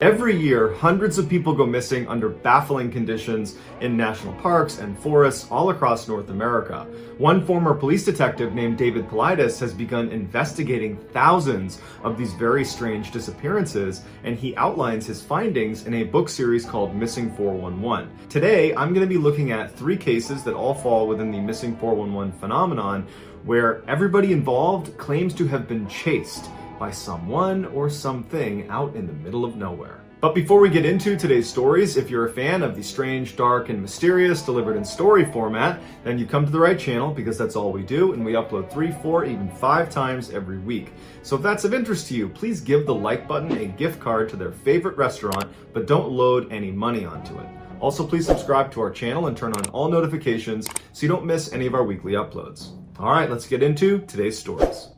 Every year, hundreds of people go missing under baffling conditions in national parks and forests all across North America. One former police detective named Paulides has begun investigating thousands of these very strange disappearances, and he outlines his findings in a book series called Missing 411. Today, I'm going to be looking at 3 cases that all fall within the Missing 411 phenomenon, where everybody involved claims to have been chased by someone or something out in the middle of nowhere. But before we get into today's stories, if you're a fan of the strange, dark, and mysterious delivered in story format, then you come to the right channel, because that's all we do, and we upload 3, 4, even 5 times every week. So if that's of interest to you, please give the like button a gift card to their favorite restaurant, but don't load any money onto it. Also, please subscribe to our channel and turn on all notifications so you don't miss any of our weekly uploads. All right, let's get into today's stories.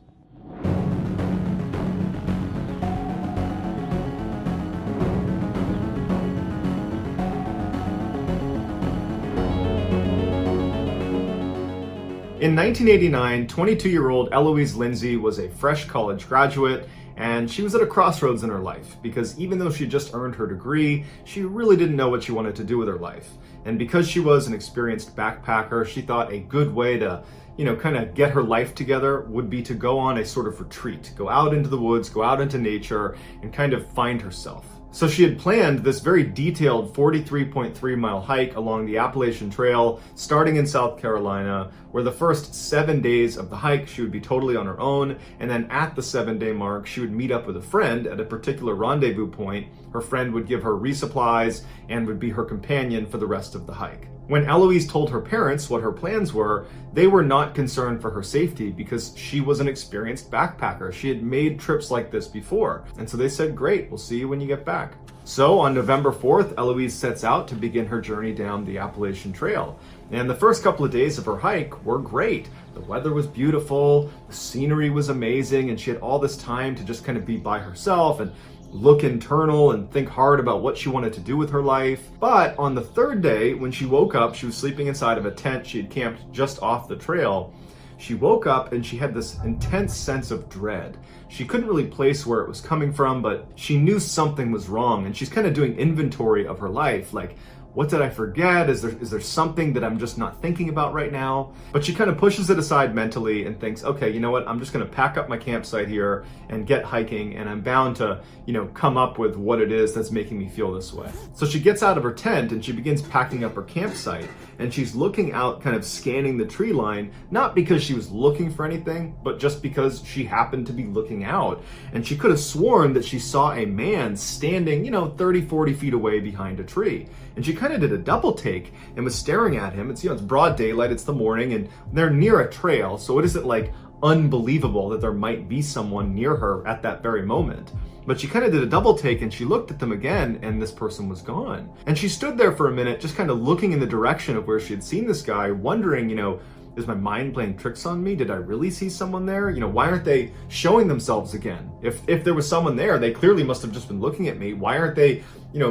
In 1989, 22-year-old Eloise Lindsay was a fresh college graduate, and she was at a crossroads in her life, because even though she just earned her degree, she really didn't know what she wanted to do with her life. And because she was an experienced backpacker, she thought a good way to, kind of get her life together would be to go on a sort of retreat, go out into the woods, go out into nature, and kind of find herself. So she had planned this very detailed 43.3 mile hike along the Appalachian Trail, starting in South Carolina, where the first 7 days of the hike she would be totally on her own, and then at the 7-day mark she would meet up with a friend at a particular rendezvous point. Her friend would give her resupplies and would be her companion for the rest of the hike. When Eloise told her parents what her plans were, they were not concerned for her safety, because she was an experienced backpacker. She had made trips like this before. And so they said, great, we'll see you when you get back. So on November 4th, Eloise sets out to begin her journey down the Appalachian Trail. And the first couple of days of her hike were great. The weather was beautiful, the scenery was amazing, and she had all this time to just kind of be by herself and look internal and think hard about what she wanted to do with her life. But on the 3rd day, when she woke up, she was sleeping inside of a tent she had camped just off the trail. She woke up and she had this intense sense of dread. She couldn't really place where it was coming from, but she knew something was wrong, and she's kind of doing inventory of her life, like, what did I forget? Is there something that I'm just not thinking about right now? But she kind of pushes it aside mentally and thinks, okay, you know what? I'm just going to pack up my campsite here and get hiking, and I'm bound to, come up with what it is that's making me feel this way. So she gets out of her tent and she begins packing up her campsite, and she's looking out, kind of scanning the tree line, not because she was looking for anything, but just because she happened to be looking out. And she could have sworn that she saw a man standing, 30, 40 feet away behind a tree. And she kind of did a double take and was staring at him. It's, it's broad daylight, it's the morning, and they're near a trail, so it isn't like unbelievable that there might be someone near her at that very moment. But she kind of did a double take and she looked at them again, and this person was gone. And she stood there for a minute, just kind of looking in the direction of where she had seen this guy, wondering, is my mind playing tricks on me? Did I really see someone there? Why aren't they showing themselves again? If there was someone there, they clearly must have just been looking at me. Why aren't they,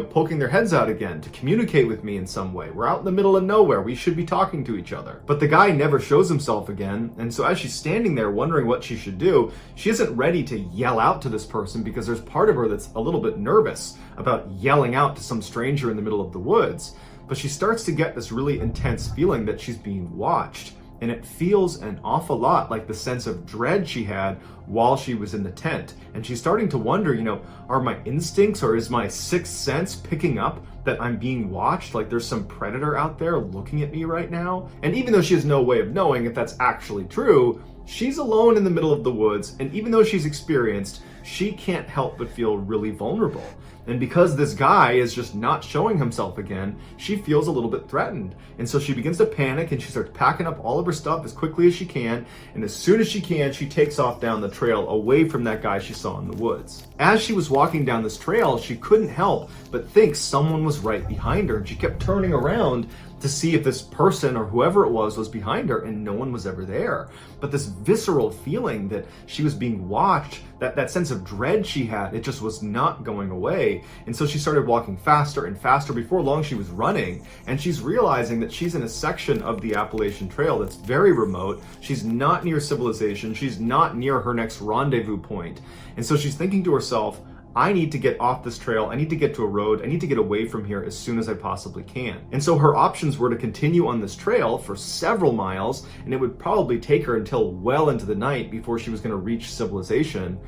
poking their heads out again to communicate with me in some way? We're out in the middle of nowhere. We should be talking to each other. But the guy never shows himself again. And so as she's standing there wondering what she should do, she isn't ready to yell out to this person, because there's part of her that's a little bit nervous about yelling out to some stranger in the middle of the woods. But she starts to get this really intense feeling that she's being watched. And it feels an awful lot like the sense of dread she had while she was in the tent. And she's starting to wonder, are my instincts or is my sixth sense picking up that I'm being watched? Like there's some predator out there looking at me right now? And even though she has no way of knowing if that's actually true, she's alone in the middle of the woods. And even though she's experienced, she can't help but feel really vulnerable. And because this guy is just not showing himself again, she feels a little bit threatened. And so she begins to panic and she starts packing up all of her stuff as quickly as she can. And as soon as she can, she takes off down the trail away from that guy she saw in the woods. As she was walking down this trail, she couldn't help but think someone was right behind her. And she kept turning around to see if this person or whoever it was behind her, and no one was ever there. But this visceral feeling that she was being watched, that sense of dread she had, it just was not going away. And so she started walking faster and faster. Before long, she was running, and she's realizing that she's in a section of the Appalachian Trail that's very remote. She's not near civilization. She's not near her next rendezvous point. And so she's thinking to herself, I need to get off this trail. I need to get to a road. I need to get away from here as soon as I possibly can. And so her options were to continue on this trail for several miles, and it would probably take her until well into the night before she was going to reach civilization.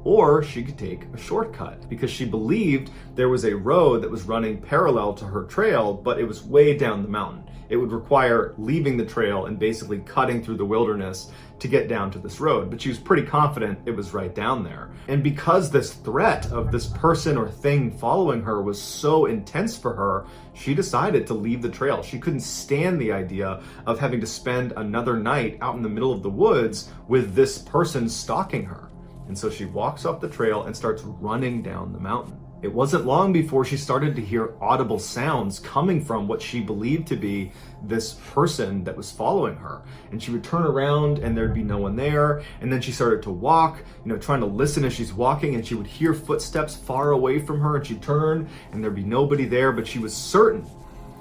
Or she could take a shortcut because she believed there was a road that was running parallel to her trail, but it was way down the mountain. It would require leaving the trail and basically cutting through the wilderness to get down to this road. But she was pretty confident it was right down there. And because this threat of this person or thing following her was so intense for her, she decided to leave the trail. She couldn't stand the idea of having to spend another night out in the middle of the woods with this person stalking her. And so she walks up the trail and starts running down the mountain. It wasn't long before she started to hear audible sounds coming from what she believed to be this person that was following her. And she would turn around and there'd be no one there. And then she started to walk, trying to listen as she's walking, and she would hear footsteps far away from her, and she'd turn and there'd be nobody there, but she was certain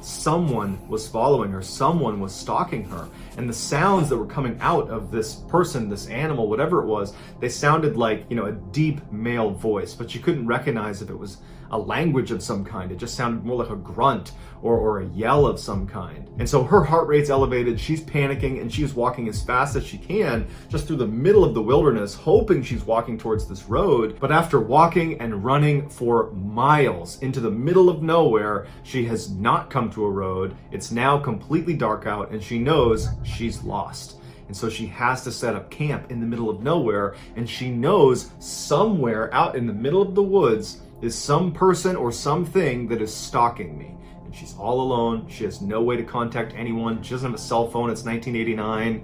someone was following her, someone was stalking her. And the sounds that were coming out of this person, this animal, whatever it was, they sounded like, a deep male voice, but you couldn't recognize if it was a language of some kind. It just sounded more like a grunt or a yell of some kind. And so her heart rate's elevated, she's panicking, and she's walking as fast as she can just through the middle of the wilderness, hoping she's walking towards this road. But after walking and running for miles into the middle of nowhere, she has not come to a road. It's now completely dark out, and she knows she's lost. And so she has to set up camp in the middle of nowhere, and she knows somewhere out in the middle of the woods is some person or something that is stalking me. And she's all alone. She has no way to contact anyone. She doesn't have a cell phone. It's 1989.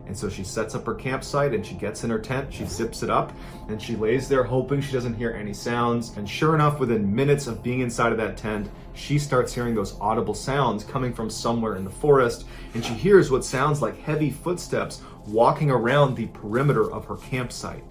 And so she sets up her campsite and she gets in her tent, she zips it up, and she lays there hoping she doesn't hear any sounds. And sure enough, within minutes of being inside of that tent, she starts hearing those audible sounds coming from somewhere in the forest. And she hears what sounds like heavy footsteps walking around the perimeter of her campsite.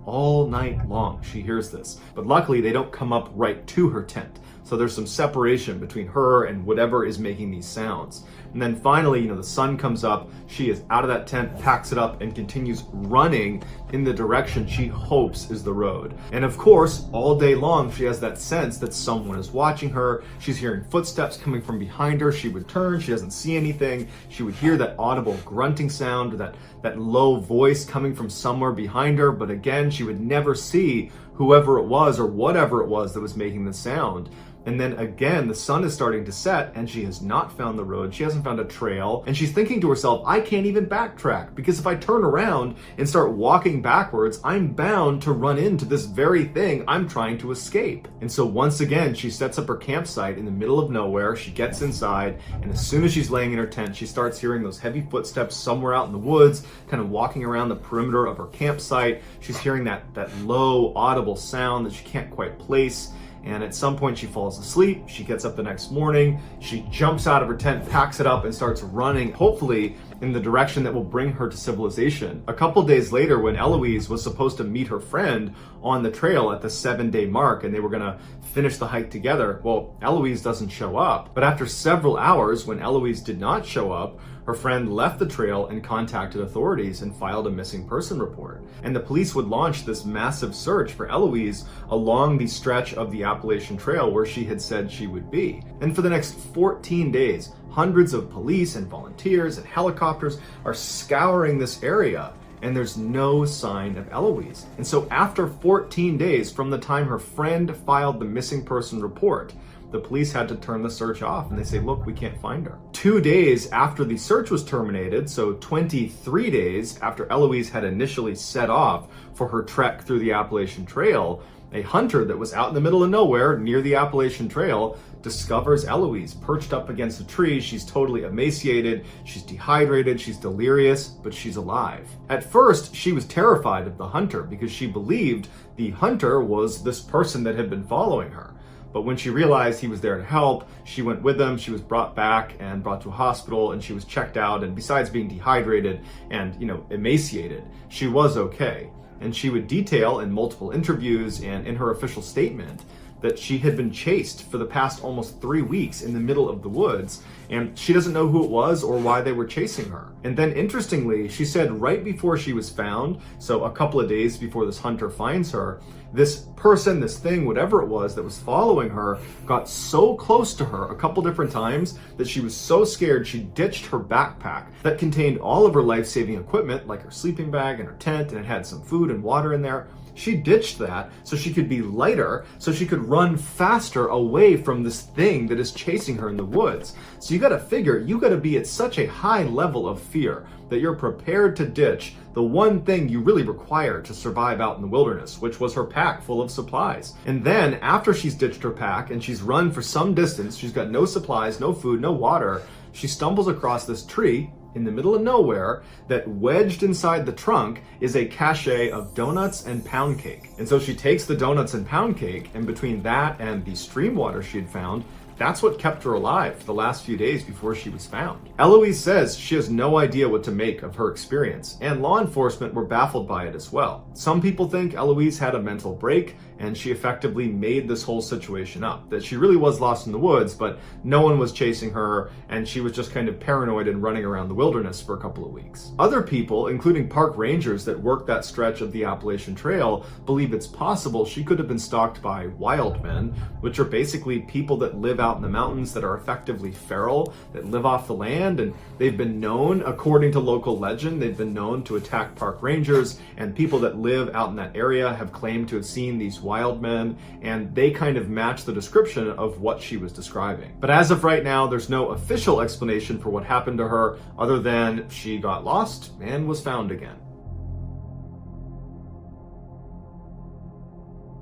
All night long, she hears this. But luckily, they don't come up right to her tent. So there's some separation between her and whatever is making these sounds. And then finally, the sun comes up, she is out of that tent, packs it up, and continues running in the direction she hopes is the road. And of course, all day long, she has that sense that someone is watching her. She's hearing footsteps coming from behind her. She would turn, she doesn't see anything. She would hear that audible grunting sound, that low voice coming from somewhere behind her. But again, she would never see whoever it was or whatever it was that was making the sound. And then again, the sun is starting to set and she has not found the road. She hasn't found a trail. And she's thinking to herself, I can't even backtrack because if I turn around and start walking backwards, I'm bound to run into this very thing I'm trying to escape. And so once again, she sets up her campsite in the middle of nowhere. She gets inside, and as soon as she's laying in her tent, she starts hearing those heavy footsteps somewhere out in the woods, kind of walking around the perimeter of her campsite. She's hearing that low audible sound that she can't quite place. And at some point she falls asleep. She gets up the next morning, she jumps out of her tent, packs it up, and starts running, hopefully in the direction that will bring her to civilization. A couple days later, when Eloise was supposed to meet her friend on the trail at the 7-day mark, and they were gonna finish the hike together, well, Eloise doesn't show up. But after several hours, when Eloise did not show up, her friend left the trail and contacted authorities and filed a missing person report. And the police would launch this massive search for Eloise along the stretch of the Appalachian Trail where she had said she would be. And for the next 14 days, hundreds of police and volunteers and helicopters are scouring this area, and there's no sign of Eloise. And so after 14 days from the time her friend filed the missing person report, the police had to turn the search off, and they say, look, we can't find her. 2 days after the search was terminated, so 23 days after Eloise had initially set off for her trek through the Appalachian Trail, a hunter that was out in the middle of nowhere near the Appalachian Trail discovers Eloise perched up against a tree. She's totally emaciated, she's dehydrated, she's delirious, but she's alive. At first, she was terrified of the hunter because she believed the hunter was this person that had been following her. But when she realized he was there to help, she went with him. She was brought back and brought to a hospital, and she was checked out. And besides being dehydrated and, emaciated, she was okay. And she would detail in multiple interviews and in her official statement that she had been chased for the past almost 3 weeks in the middle of the woods, and she doesn't know who it was or why they were chasing her. And then interestingly, she said right before she was found, so a couple of days before this hunter finds her, this person, this thing, whatever it was that was following her, got so close to her a couple different times that she was so scared she ditched her backpack that contained all of her life-saving equipment, like her sleeping bag and her tent, and it had some food and water in there. She ditched that so she could be lighter, so she could run faster away from this thing that is chasing her in the woods. So you gotta figure, you gotta be at such a high level of fear that you're prepared to ditch the one thing you really require to survive out in the wilderness, which was her pack full of supplies. And then after she's ditched her pack and she's run for some distance, she's got no supplies, no food, no water, she stumbles across this tree in the middle of nowhere that wedged inside the trunk is a cache of donuts and pound cake. And so she takes the donuts and pound cake, and between that and the stream water she had found, that's what kept her alive for the last few days before she was found. Eloise says she has no idea what to make of her experience, and law enforcement were baffled by it as well. Some people think Eloise had a mental break and she effectively made this whole situation up, that she really was lost in the woods, but no one was chasing her and she was just kind of paranoid and running around the wilderness for a couple of weeks. Other people, including park rangers that work that stretch of the Appalachian Trail, believe it's possible she could have been stalked by wild men, which are basically people that live out in the mountains that are effectively feral, that live off the land, and they've been known, according to local legend, they've been known to attack park rangers, and people that live out in that area have claimed to have seen these wild men, and they kind of match the description of what she was describing. But as of right now, there's no official explanation for what happened to her other than she got lost and was found again.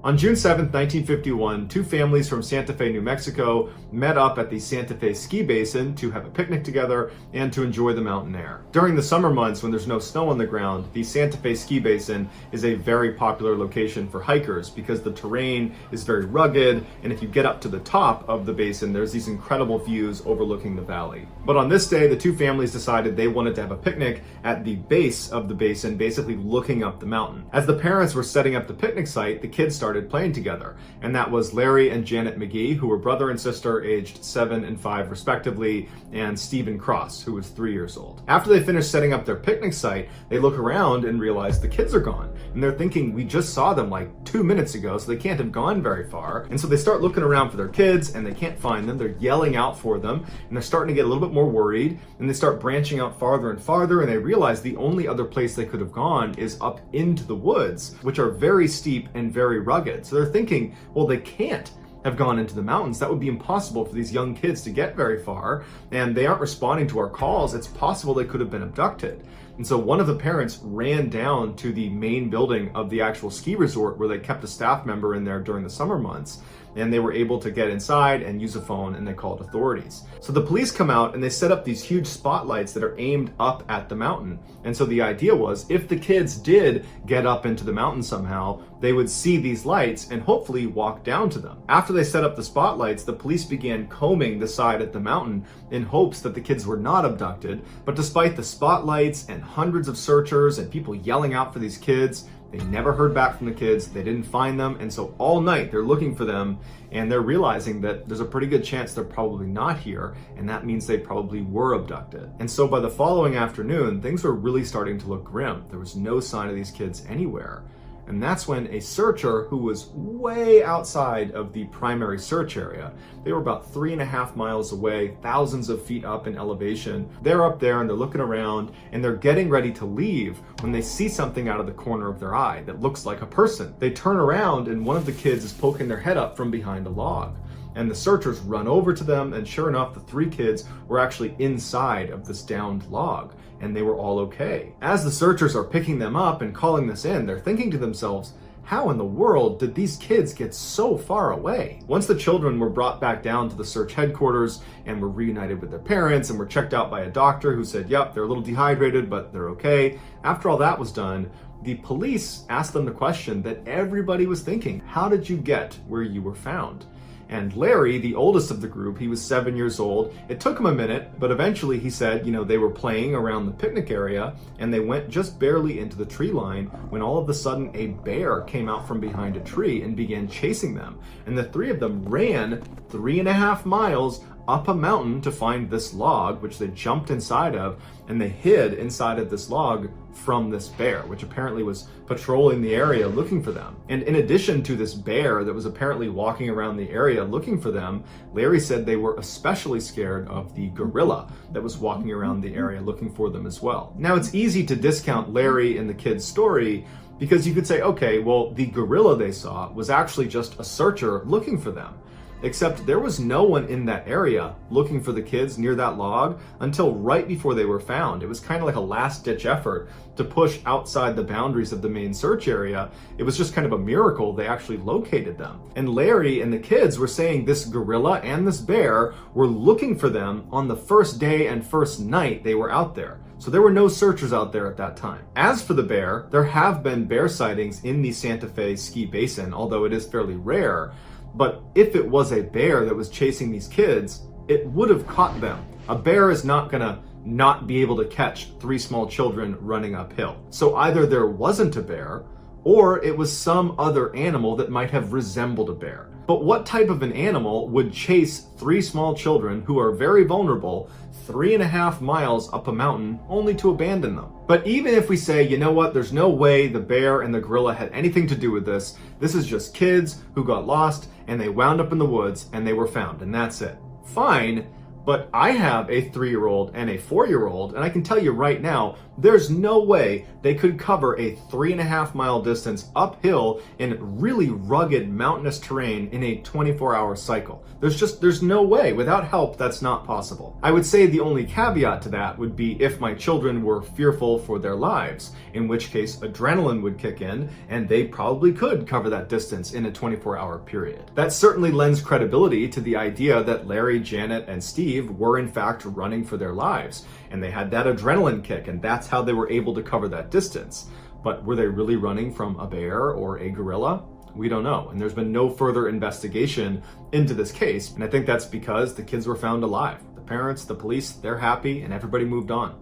On June 7, 1951, two families from Santa Fe, New Mexico met up at the Santa Fe ski basin to have a picnic together and to enjoy the mountain air. During the summer months when there's no snow on the ground, the Santa Fe ski basin is a very popular location for hikers because the terrain is very rugged, and if you get up to the top of the basin, there's these incredible views overlooking the valley. But on this day, the two families decided they wanted to have a picnic at the base of the basin, basically looking up the mountain. As the parents were setting up the picnic site, the kids started playing together, and that was Larry and Janet McGee, who were brother and sister aged 7 and 5 respectively, and Stephen Cross, who was 3 years old. After they finished setting up their picnic site, they look around and realize the kids are gone, and they're thinking, we just saw them like 2 minutes ago, so they can't have gone very far. And so they start looking around for their kids and they can't find them. They're yelling out for them, and they're starting to get a little bit more worried, and they start branching out farther and farther, and they realize the only other place they could have gone is up into the woods, which are very steep and very rugged. So they're thinking, well, they can't have gone into the mountains. That would be impossible for these young kids to get very far, and they aren't responding to our calls. It's possible they could have been abducted. And so one of the parents ran down to the main building of the actual ski resort where they kept a staff member in there during the summer months, and they were able to get inside and use a phone, and they called authorities. So the police come out and they set up these huge spotlights that are aimed up at the mountain. And so the idea was, if the kids did get up into the mountain somehow, they would see these lights and hopefully walk down to them. After they set up the spotlights, the police began combing the side at the mountain in hopes that the kids were not abducted. But despite the spotlights and hundreds of searchers and people yelling out for these kids, they never heard back from the kids. They didn't find them, and so all night they're looking for them, and they're realizing that there's a pretty good chance they're probably not here, and that means they probably were abducted. And so by the following afternoon, things were really starting to look grim. There was no sign of these kids anywhere. And that's when a searcher who was way outside of the primary search area, they were about 3.5 miles away, thousands of feet up in elevation. They're up there and they're looking around and they're getting ready to leave when they see something out of the corner of their eye that looks like a person. They turn around and one of the kids is poking their head up from behind a log. And the searchers run over to them, and sure enough, the 3 kids were actually inside of this downed log, and they were all okay. As the searchers are picking them up and calling this in, they're thinking to themselves, how in the world did these kids get so far away? Once the children were brought back down to the search headquarters and were reunited with their parents and were checked out by a doctor who said, yep, they're a little dehydrated, but they're okay. After all that was done, the police asked them the question that everybody was thinking, how did you get where you were found? And Larry, the oldest of the group, he was 7 years old. It took him a minute, but eventually he said, they were playing around the picnic area and they went just barely into the tree line when all of a sudden a bear came out from behind a tree and began chasing them. And the three of them ran 3.5 miles up a mountain to find this log, which they jumped inside of, and they hid inside of this log from this bear, which apparently was patrolling the area looking for them. And in addition to this bear that was apparently walking around the area looking for them, Larry said they were especially scared of the gorilla that was walking around the area looking for them as well. Now, it's easy to discount Larry and the kid's story because you could say, okay, well, the gorilla they saw was actually just a searcher looking for them. Except there was no one in that area looking for the kids near that log until right before they were found. It was kind of like a last-ditch effort to push outside the boundaries of the main search area. It was just kind of a miracle they actually located them. And Larry and the kids were saying this gorilla and this bear were looking for them on the first day and first night they were out there. So there were no searchers out there at that time. As for the bear, there have been bear sightings in the Santa Fe ski basin, although it is fairly rare. But if it was a bear that was chasing these kids, it would have caught them. A bear is not gonna not be able to catch 3 small children running uphill. So either there wasn't a bear, or it was some other animal that might have resembled a bear. But what type of an animal would chase 3 small children who are very vulnerable 3.5 miles up a mountain only to abandon them? But even if we say, you know what, there's no way the bear and the gorilla had anything to do with this, this is just kids who got lost and they wound up in the woods and they were found, and that's it. Fine. But I have a 3-year-old and a 4-year-old, and I can tell you right now, there's no way they could cover a 3.5 mile distance uphill in really rugged mountainous terrain in a 24-hour cycle. There's no way. Without help, that's not possible. I would say the only caveat to that would be if my children were fearful for their lives, in which case adrenaline would kick in and they probably could cover that distance in a 24-hour period. That certainly lends credibility to the idea that Larry, Janet, and Steve were in fact running for their lives, and they had that adrenaline kick, and that's how they were able to cover that distance. But were they really running from a bear or a gorilla? We don't know, and there's been no further investigation into this case, and I think that's because the kids were found alive. The parents, the police, they're happy, and everybody moved on.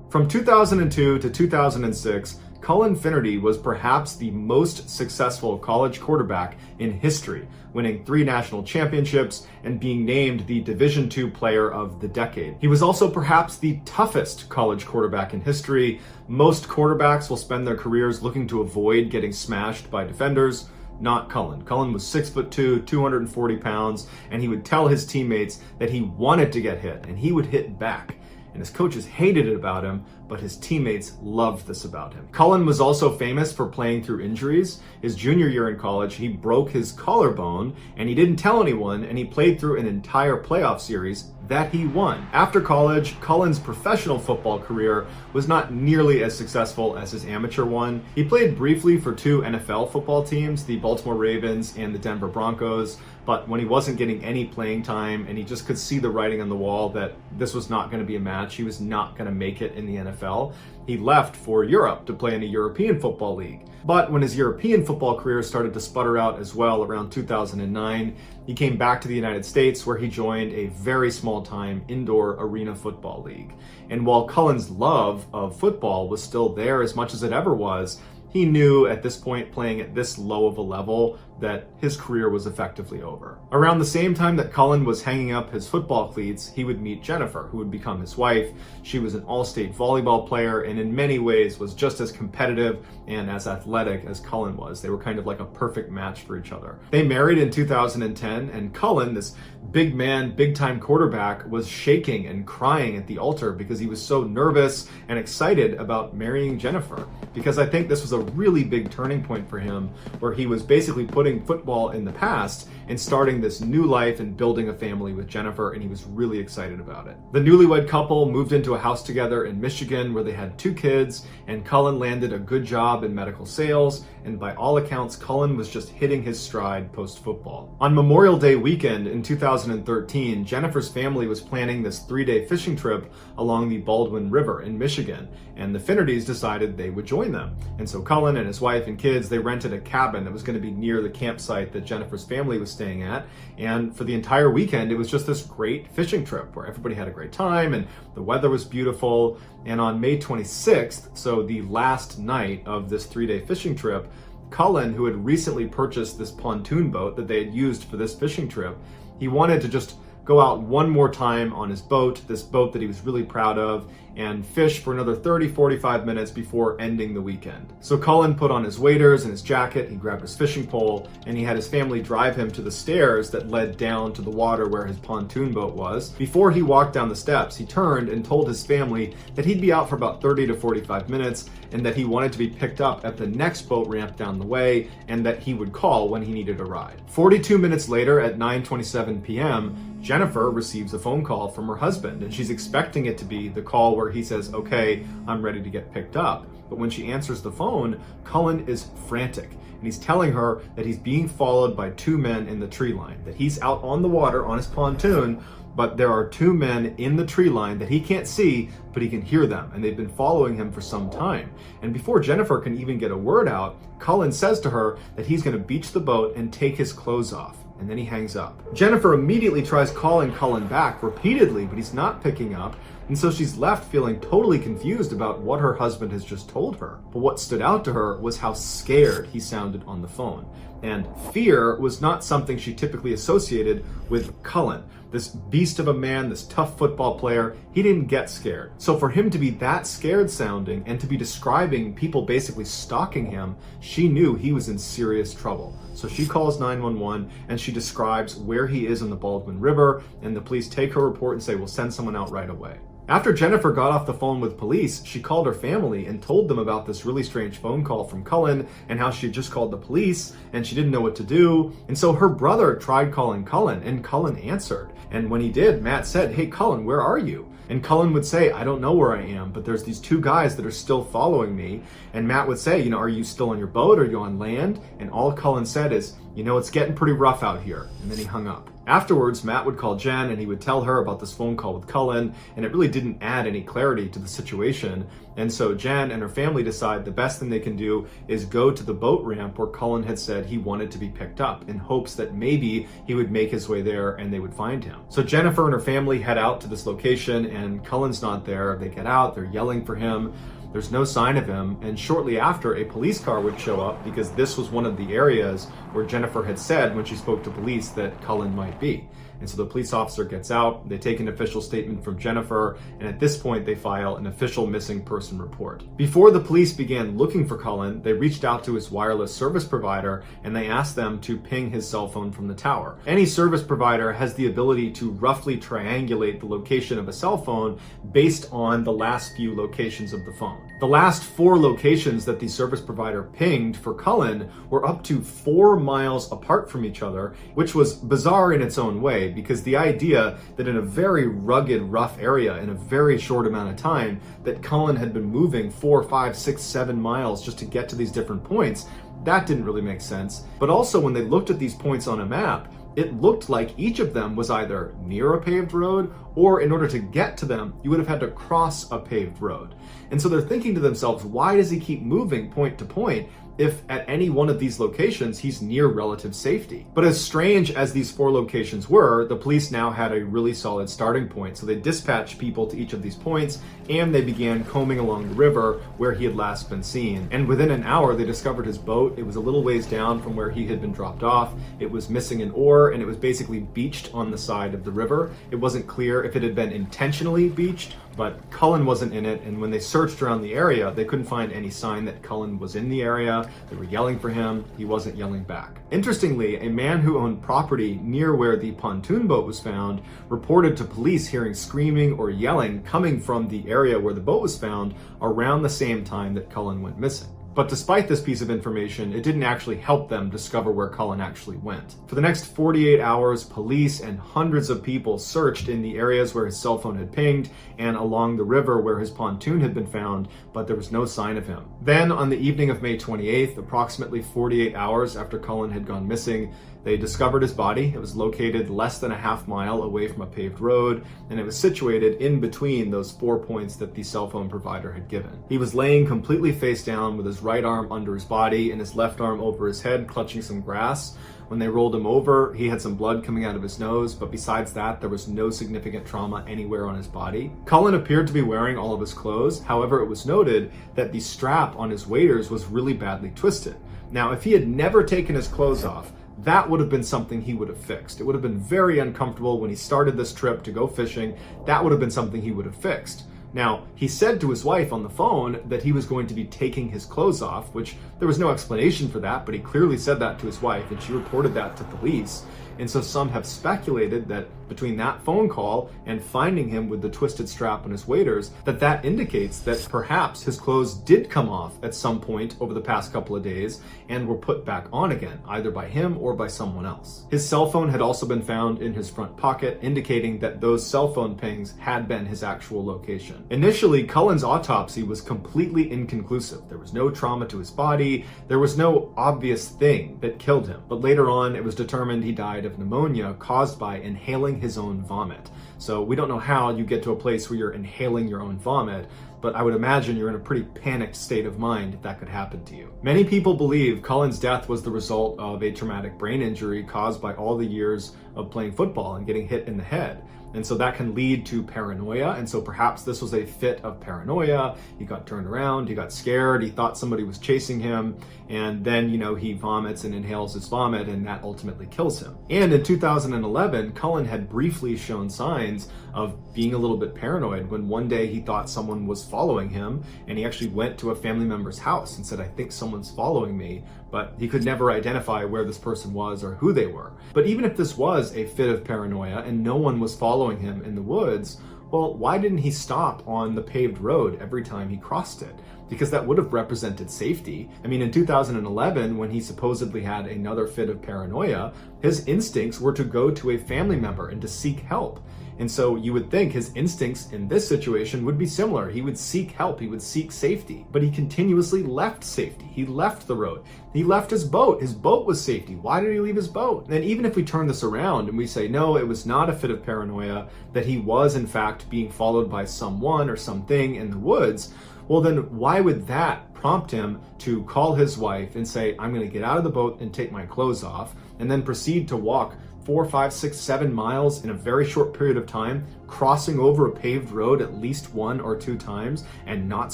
From 2002 to 2006, Cullen Finnerty was perhaps the most successful college quarterback in history, winning 3 national championships and being named the Division II Player of the Decade. He was also perhaps the toughest college quarterback in history. Most quarterbacks will spend their careers looking to avoid getting smashed by defenders. Not Cullen. Cullen was 6'2", 240 pounds, and he would tell his teammates that he wanted to get hit, and he would hit back. And his coaches hated it about him, but his teammates loved this about him. Cullen was also famous for playing through injuries. His junior year in college, he broke his collarbone, and he didn't tell anyone, and he played through an entire playoff series that he won. After college, Cullen's professional football career was not nearly as successful as his amateur one. He played briefly for 2 NFL football teams, the Baltimore Ravens and the Denver Broncos, but when he wasn't getting any playing time and he just could see the writing on the wall that this was not going to be a match, he was not going to make it in the NFL, he left for Europe to play in a European football league. But when his European football career started to sputter out as well around 2009, he came back to the United States where he joined a very small-time indoor arena football league. And while Cullen's love of football was still there as much as it ever was, he knew at this point, playing at this low of a level, that his career was effectively over. Around the same time that Cullen was hanging up his football cleats, he would meet Jennifer, who would become his wife. She was an all-state volleyball player and in many ways was just as competitive and as athletic as Cullen was. They were kind of like a perfect match for each other. They married in 2010, and Cullen, this big man, big-time quarterback, was shaking and crying at the altar because he was so nervous and excited about marrying Jennifer. Because I think this was a really big turning point for him, where he was basically putting football in the past and starting this new life and building a family with Jennifer, and he was really excited about it. The newlywed couple moved into a house together in Michigan where they had 2 kids, and Cullen landed a good job in medical sales, and by all accounts, Cullen was just hitting his stride post-football. On Memorial Day weekend in 2013, Jennifer's family was planning this 3-day fishing trip along the Baldwin River in Michigan, and the Finnertys decided they would join them. And so Cullen and his wife and kids, they rented a cabin that was going to be near the campsite that Jennifer's family was staying at. And for the entire weekend, it was just this great fishing trip where everybody had a great time and the weather was beautiful. And on May 26th, so the last night of this 3-day fishing trip, Cullen, who had recently purchased this pontoon boat that they had used for this fishing trip, he wanted to just go out one more time on his boat, this boat that he was really proud of, and fish for another 30-45 minutes before ending the weekend. So Cullen put on his waders and his jacket, he grabbed his fishing pole, and he had his family drive him to the stairs that led down to the water where his pontoon boat was. Before he walked down the steps, he turned and told his family that he'd be out for about 30 to 45 minutes and that he wanted to be picked up at the next boat ramp down the way and that he would call when he needed a ride. 42 minutes later at 9:27 p.m., Jennifer receives a phone call from her husband, and she's expecting it to be the call where he says, "Okay, I'm ready to get picked up." But when she answers the phone, Cullen is frantic, and he's telling her that he's being followed by 2 men in the tree line, that he's out on the water on his pontoon, but there are 2 men in the tree line that he can't see, but he can hear them, and they've been following him for some time. And before Jennifer can even get a word out, Cullen says to her that he's going to beach the boat and take his clothes off. And then he hangs up. Jennifer immediately tries calling Cullen back repeatedly, but he's not picking up. And so she's left feeling totally confused about what her husband has just told her. But what stood out to her was how scared he sounded on the phone. And fear was not something she typically associated with Cullen. This beast of a man, this tough football player, he didn't get scared. So for him to be that scared sounding and to be describing people basically stalking him, she knew he was in serious trouble. So she calls 911 and she describes where he is in the Baldwin River, and the police take her report and say, "We'll send someone out right away." After Jennifer got off the phone with police, she called her family and told them about this really strange phone call from Cullen and how she had just called the police and she didn't know what to do. And so her brother tried calling Cullen and Cullen answered. And when he did, Matt said, "Hey Cullen, where are you?" And Cullen would say, "I don't know where I am, but there's these 2 guys that are still following me." And Matt would say, "Are you still on your boat? Are you on land?" And all Cullen said is, "It's getting pretty rough out here." And then he hung up. Afterwards, Matt would call Jen and he would tell her about this phone call with Cullen, and it really didn't add any clarity to the situation. And so Jen and her family decide the best thing they can do is go to the boat ramp where Cullen had said he wanted to be picked up, in hopes that maybe he would make his way there and they would find him. So Jennifer and her family head out to this location and Cullen's not there. They get out, they're yelling for him. There's no sign of him, and shortly after, a police car would show up because this was one of the areas where Jennifer had said when she spoke to police that Cullen might be. And so the police officer gets out, they take an official statement from Jennifer, and at this point they file an official missing person report. Before the police began looking for Cullen, they reached out to his wireless service provider and they asked them to ping his cell phone from the tower. Any service provider has the ability to roughly triangulate the location of a cell phone based on the last few locations of the phone. The last 4 locations that the service provider pinged for Cullen were up to 4 miles apart from each other, which was bizarre in its own way, because the idea that in a very rugged, rough area in a very short amount of time that Cullen had been moving 4, 5, 6, 7 miles just to get to these different points, that didn't really make sense. But also when they looked at these points on a map, it looked like each of them was either near a paved road, or in order to get to them, you would have had to cross a paved road. And so they're thinking to themselves, why does he keep moving point to point if at any one of these locations he's near relative safety? But as strange as these 4 locations were, the police now had a really solid starting point. So they dispatched people to each of these points and they began combing along the river where he had last been seen. And within an hour, they discovered his boat. It was a little ways down from where he had been dropped off. It was missing an oar and it was basically beached on the side of the river. It wasn't clear if it had been intentionally beached, but Cullen wasn't in it, and when they searched around the area, they couldn't find any sign that Cullen was in the area. They were yelling for him. He wasn't yelling back. Interestingly, a man who owned property near where the pontoon boat was found reported to police hearing screaming or yelling coming from the area where the boat was found around the same time that Cullen went missing. But despite this piece of information, it didn't actually help them discover where Cullen actually went. For the next 48 hours, police and hundreds of people searched in the areas where his cell phone had pinged and along the river where his pontoon had been found, but there was no sign of him. Then, on the evening of May 28th, approximately 48 hours after Cullen had gone missing, They discovered his body. It was located less than a half mile away from a paved road, and it was situated in between those 4 points that the cell phone provider had given. He was laying completely face down with his right arm under his body and his left arm over his head, clutching some grass. When they rolled him over, he had some blood coming out of his nose, but besides that, there was no significant trauma anywhere on his body. Cullen appeared to be wearing all of his clothes. However, it was noted that the strap on his waders was really badly twisted. Now, if he had never taken his clothes off, that would have been something he would have fixed. It would have been very uncomfortable when he started this trip to go fishing. That would have been something he would have fixed. Now, he said to his wife on the phone that he was going to be taking his clothes off, which there was no explanation for that, but he clearly said that to his wife, and she reported that to police. And so some have speculated that between that phone call and finding him with the twisted strap on his waders, that indicates that perhaps his clothes did come off at some point over the past couple of days and were put back on again, either by him or by someone else. His cell phone had also been found in his front pocket, indicating that those cell phone pings had been his actual location. Initially, Cullen's autopsy was completely inconclusive. There was no trauma to his body. There was no obvious thing that killed him. But later on, it was determined he died of pneumonia caused by inhaling his own vomit. So we don't know how you get to a place where you're inhaling your own vomit, but I would imagine you're in a pretty panicked state of mind if that could happen to you. Many people believe Cullen's death was the result of a traumatic brain injury caused by all the years of playing football and getting hit in the head. And so that can lead to paranoia. And so perhaps this was a fit of paranoia. He got turned around, he got scared, he thought somebody was chasing him. And then, he vomits and inhales his vomit, and that ultimately kills him. And in 2011, Cullen had briefly shown signs of being a little bit paranoid when one day he thought someone was following him, and he actually went to a family member's house and said, "I think someone's following me," but he could never identify where this person was or who they were. But even if this was a fit of paranoia and no one was following him in the woods, well, why didn't he stop on the paved road every time he crossed it? Because that would have represented safety. I mean, in 2011, when he supposedly had another fit of paranoia, his instincts were to go to a family member and to seek help. And so you would think his instincts in this situation would be similar. He would seek help, he would seek safety, but he continuously left safety. He left the road. He left his boat. His boat was safety. Why did he leave his boat? And even if we turn this around and we say, no, it was not a fit of paranoia, that he was in fact being followed by someone or something in the woods, well then why would that prompt him to call his wife and say, I'm going to get out of the boat and take my clothes off, and then proceed to walk 4, 5, 6, 7 miles in a very short period of time, crossing over a paved road at least 1 or 2 times and not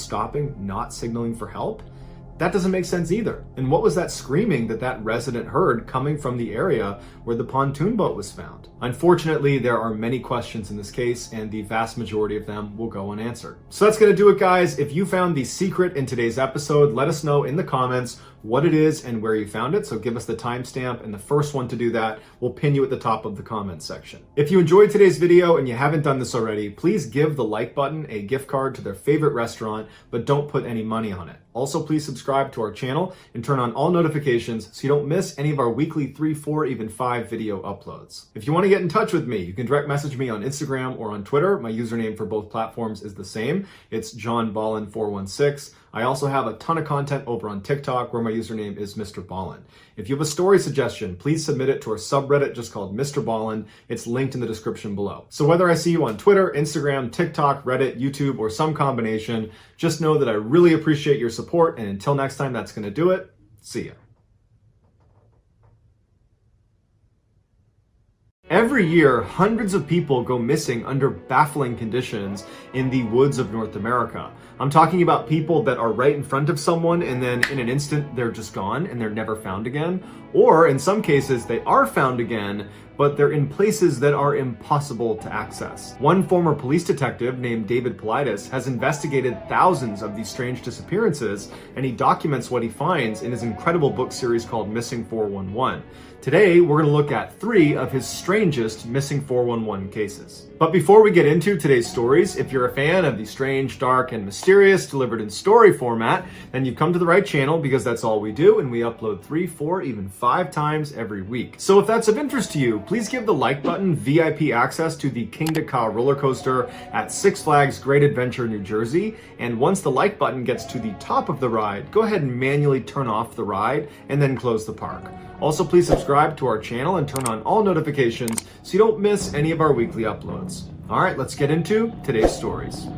stopping, not signaling for help? That doesn't make sense either. And what was that screaming that resident heard coming from the area where the pontoon boat was found? Unfortunately, there are many questions in this case, and the vast majority of them will go unanswered. So that's gonna do it, guys. If you found the secret in today's episode, let us know in the comments what it is and where you found it. So give us the timestamp, and the first one to do that will pin you at the top of the comments section. If you enjoyed today's video and you haven't done this already, please give the like button a gift card to their favorite restaurant, but don't put any money on it. Also, please subscribe to our channel and turn on all notifications so you don't miss any of our weekly 3, 4, even 5 video uploads. If you want to get in touch with me, you can direct message me on Instagram or on Twitter. My username for both platforms is the same. It's JohnBallen416. I also have a ton of content over on TikTok where my username is Mr. Ballen. If you have a story suggestion, please submit it to our subreddit just called Mr. Ballen. It's linked in the description below. So whether I see you on Twitter, Instagram, TikTok, Reddit, YouTube, or some combination, just know that I really appreciate your support. And until next time, that's going to do it. See ya. Every year, hundreds of people go missing under baffling conditions in the woods of North America. I'm talking about people that are right in front of someone and then in an instant they're just gone and they're never found again. Or in some cases they are found again, but they're in places that are impossible to access. One former police detective named David Paulides has investigated thousands of these strange disappearances, and he documents what he finds in his incredible book series called Missing 411. Today, we're going to look at 3 of his strangest Missing 411 cases. But before we get into today's stories, if you're a fan of the strange, dark, and mysterious delivered in story format, then you've come to the right channel, because that's all we do, and we upload 3, 4, even 5 times every week. So if that's of interest to you, please give the like button VIP access to the King to Ka roller coaster at Six Flags Great Adventure, New Jersey. And once the like button gets to the top of the ride, go ahead and manually turn off the ride and then close the park. Also, please subscribe to our channel and turn on all notifications so you don't miss any of our weekly uploads. All right, let's get into today's stories.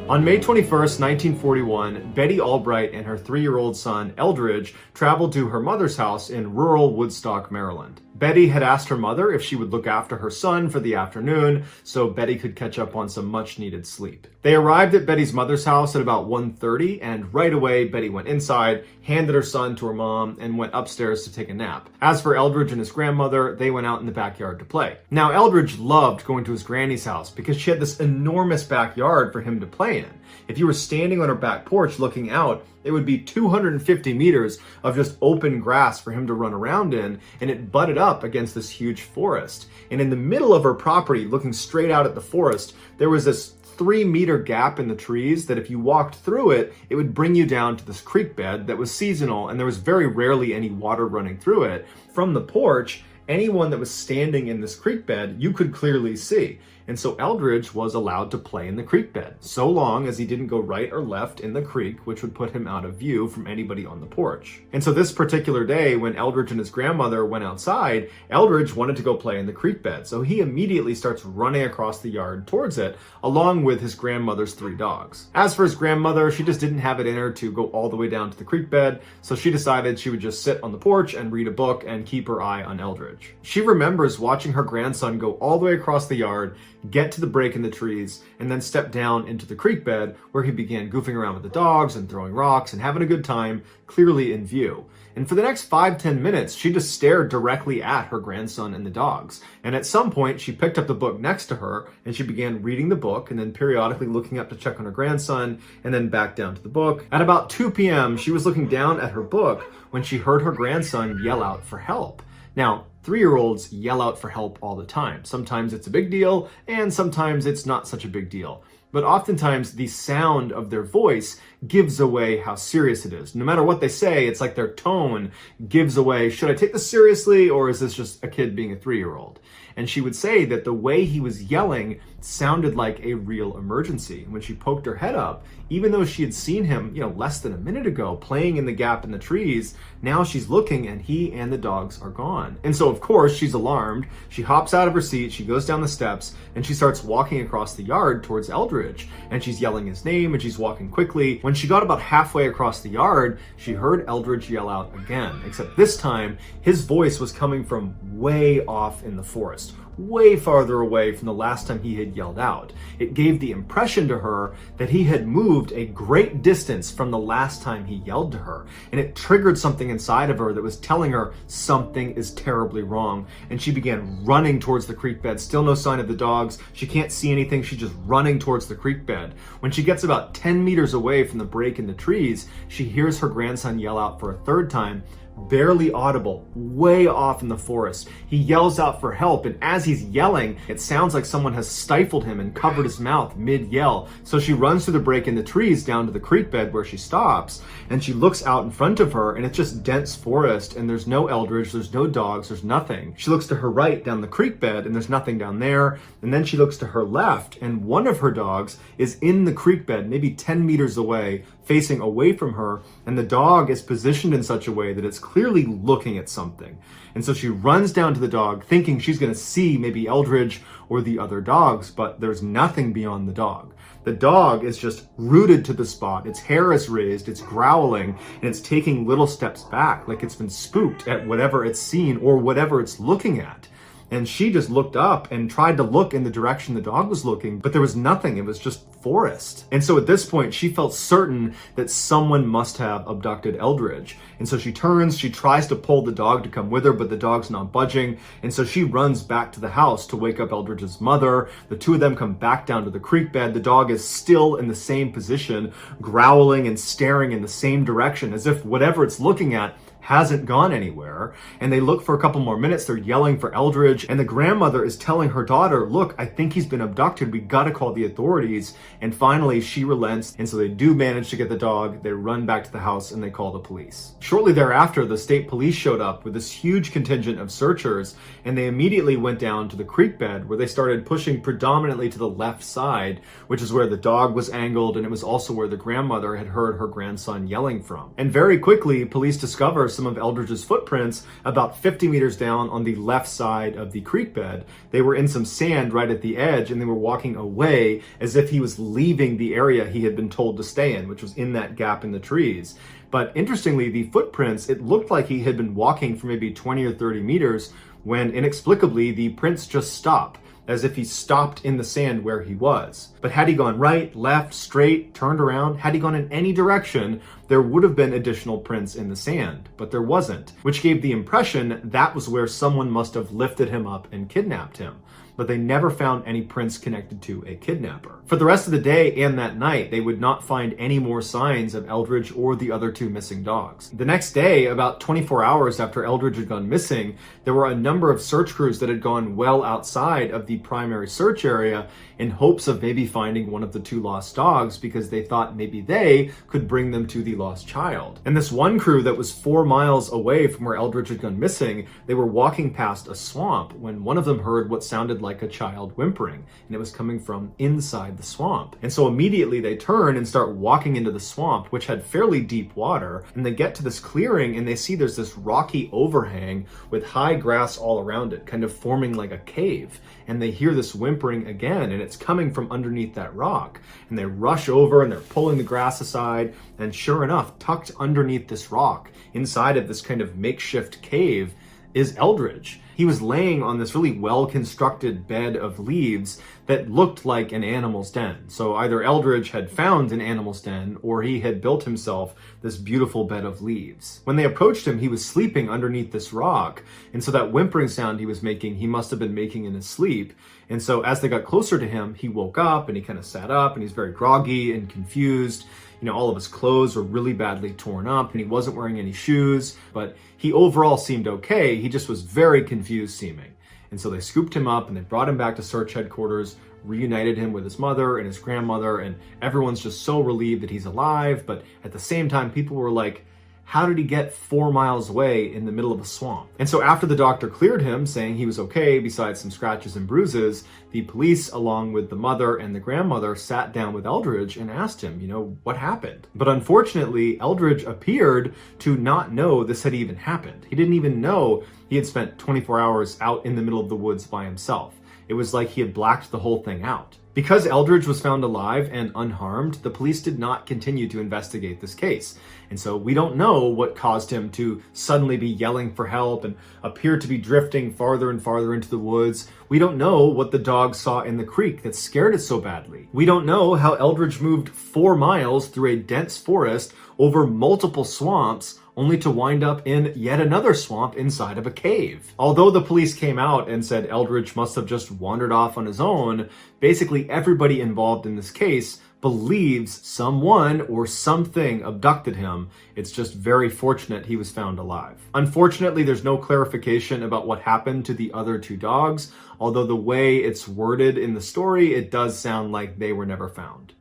On May 21st, 1941, Betty Albright and her 3-year-old son, Eldridge, traveled to her mother's house in rural Woodstock, Maryland. Betty had asked her mother if she would look after her son for the afternoon so Betty could catch up on some much-needed sleep. They arrived at Betty's mother's house at about 1:30, and right away Betty went inside, handed her son to her mom, and went upstairs to take a nap. As for Eldridge and his grandmother, they went out in the backyard to play. Now, Eldridge loved going to his granny's house because she had this enormous backyard for him to play in. If you were standing on her back porch looking out, it would be 250 meters of just open grass for him to run around in, and it butted up against this huge forest. And in the middle of her property, looking straight out at the forest, there was this 3-meter gap in the trees that if you walked through it, it would bring you down to this creek bed that was seasonal, and there was very rarely any water running through it. From the porch, anyone that was standing in this creek bed, you could clearly see. And so Eldridge was allowed to play in the creek bed, so long as he didn't go right or left in the creek, which would put him out of view from anybody on the porch. And so this particular day, when Eldridge and his grandmother went outside, Eldridge wanted to go play in the creek bed. So he immediately starts running across the yard towards it, along with his grandmother's 3 dogs. As for his grandmother, she just didn't have it in her to go all the way down to the creek bed, so she decided she would just sit on the porch and read a book and keep her eye on Eldridge. She remembers watching her grandson go all the way across the yard, get to the break in the trees, and then step down into the creek bed where he began goofing around with the dogs and throwing rocks and having a good time, clearly in view. And for the next 5-10 minutes, she just stared directly at her grandson and the dogs. And at some point, she picked up the book next to her and she began reading the book and then periodically looking up to check on her grandson and then back down to the book. At about 2 p.m., she was looking down at her book when she heard her grandson yell out for help. Now, 3-year-olds yell out for help all the time. Sometimes it's a big deal, and sometimes it's not such a big deal. But oftentimes, the sound of their voice gives away how serious it is. No matter what they say, it's like their tone gives away, should I take this seriously, or is this just a kid being a 3-year-old? And she would say that the way he was yelling sounded like a real emergency. When she poked her head up, even though she had seen him, less than a minute ago playing in the gap in the trees, now she's looking and he and the dogs are gone. And so of course she's alarmed. She hops out of her seat, she goes down the steps, and she starts walking across the yard towards Eldridge. And she's yelling his name and she's walking quickly. When she got about halfway across the yard, she heard Eldridge yell out again, except this time his voice was coming from way off in the forest, way farther away from the last time he had yelled out. It gave the impression to her that he had moved a great distance from the last time he yelled to her, and it triggered something inside of her that was telling her something is terribly wrong. And she began running towards the creek bed. Still no sign of the dogs. She can't see anything. She's just running towards the creek bed. When she gets about 10 meters away from the break in the trees, she hears her grandson yell out for a 3rd time, barely audible, way off in the forest. He yells out for help, and as he's yelling, it sounds like someone has stifled him and covered his mouth mid-yell. So she runs through the break in the trees down to the creek bed where she stops, and she looks out in front of her, and it's just dense forest, and there's no Eldridge, there's no dogs, there's nothing. She looks to her right down the creek bed, and there's nothing down there, and then she looks to her left, and one of her dogs is in the creek bed, maybe 10 meters away, facing away from her, and the dog is positioned in such a way that it's clearly looking at something. And so she runs down to the dog thinking she's going to see maybe Eldridge or the other dogs, but there's nothing beyond the dog. The dog is just rooted to the spot. Its hair is raised, it's growling, and it's taking little steps back like it's been spooked at whatever it's seen or whatever it's looking at. And she just looked up and tried to look in the direction the dog was looking, but there was nothing. It was just forest. And so at this point, she felt certain that someone must have abducted Eldridge. And so she turns, she tries to pull the dog to come with her, but the dog's not budging. And so she runs back to the house to wake up Eldridge's mother. The two of them come back down to the creek bed. The dog is still in the same position, growling and staring in the same direction, as if whatever it's looking at hasn't gone anywhere. And they look for a couple more minutes, they're yelling for Eldridge, and the grandmother is telling her daughter, look, I think he's been abducted, we gotta call the authorities. And finally she relents, and so they do manage to get the dog, they run back to the house, and they call the police. Shortly thereafter, the state police showed up with this huge contingent of searchers, and they immediately went down to the creek bed where they started pushing predominantly to the left side, which is where the dog was angled, and it was also where the grandmother had heard her grandson yelling from. And very quickly, police discover some of Eldridge's footprints about 50 meters down on the left side of the creek bed. They were in some sand right at the edge, and they were walking away as if he was leaving the area he had been told to stay in, which was in that gap in the trees. But interestingly, the footprints, it looked like he had been walking for maybe 20 or 30 meters when inexplicably the prints just stop, as if he stopped in the sand where he was. But had he gone right, left, straight, turned around, had he gone in any direction, there would have been additional prints in the sand, but there wasn't, which gave the impression that was where someone must have lifted him up and kidnapped him. But they never found any prints connected to a kidnapper. For the rest of the day and that night, they would not find any more signs of Eldridge or the other two missing dogs. The next day, about 24 hours after Eldridge had gone missing, there were a number of search crews that had gone well outside of the primary search area in hopes of maybe finding one of the two lost dogs, because they thought maybe they could bring them to the lost child. And this one crew that was 4 miles away from where Eldridge had gone missing, they were walking past a swamp when one of them heard what sounded like a child whimpering, and it was coming from inside the swamp. And so immediately they turn and start walking into the swamp, which had fairly deep water, and they get to this clearing and they see there's this rocky overhang with high grass all around it, kind of forming like a cave. And they hear this whimpering again, and it's coming from underneath that rock. And they rush over and they're pulling the grass aside, and sure enough, tucked underneath this rock, inside of this kind of makeshift cave, is Eldridge. He was laying on this really well-constructed bed of leaves that looked like an animal's den. So either Eldridge had found an animal's den, or he had built himself this beautiful bed of leaves. When they approached him, he was sleeping underneath this rock, and so that whimpering sound he was making, he must have been making in his sleep. And so as they got closer to him, he woke up and he kind of sat up, and he's very groggy and confused. You know, all of his clothes were really badly torn up, and he wasn't wearing any shoes, but he overall seemed okay. He just was very confused seeming. And so they scooped him up and they brought him back to search headquarters, reunited him with his mother and his grandmother, and everyone's just so relieved that he's alive. But at the same time, people were like, how did he get 4 miles away in the middle of a swamp? And so after the doctor cleared him, saying he was okay, besides some scratches and bruises, the police, along with the mother and the grandmother, sat down with Eldridge and asked him, what happened? But unfortunately, Eldridge appeared to not know this had even happened. He didn't even know he had spent 24 hours out in the middle of the woods by himself. It was like he had blacked the whole thing out. Because Eldridge was found alive and unharmed, the police did not continue to investigate this case. And so we don't know what caused him to suddenly be yelling for help and appear to be drifting farther and farther into the woods. We don't know what the dog saw in the creek that scared it so badly. We don't know how Eldridge moved 4 miles through a dense forest over multiple swamps, only to wind up in yet another swamp inside of a cave. Although the police came out and said Eldridge must have just wandered off on his own, basically everybody involved in this case believes someone or something abducted him. It's just very fortunate he was found alive. Unfortunately, there's no clarification about what happened to the other two dogs, although the way it's worded in the story, it does sound like they were never found.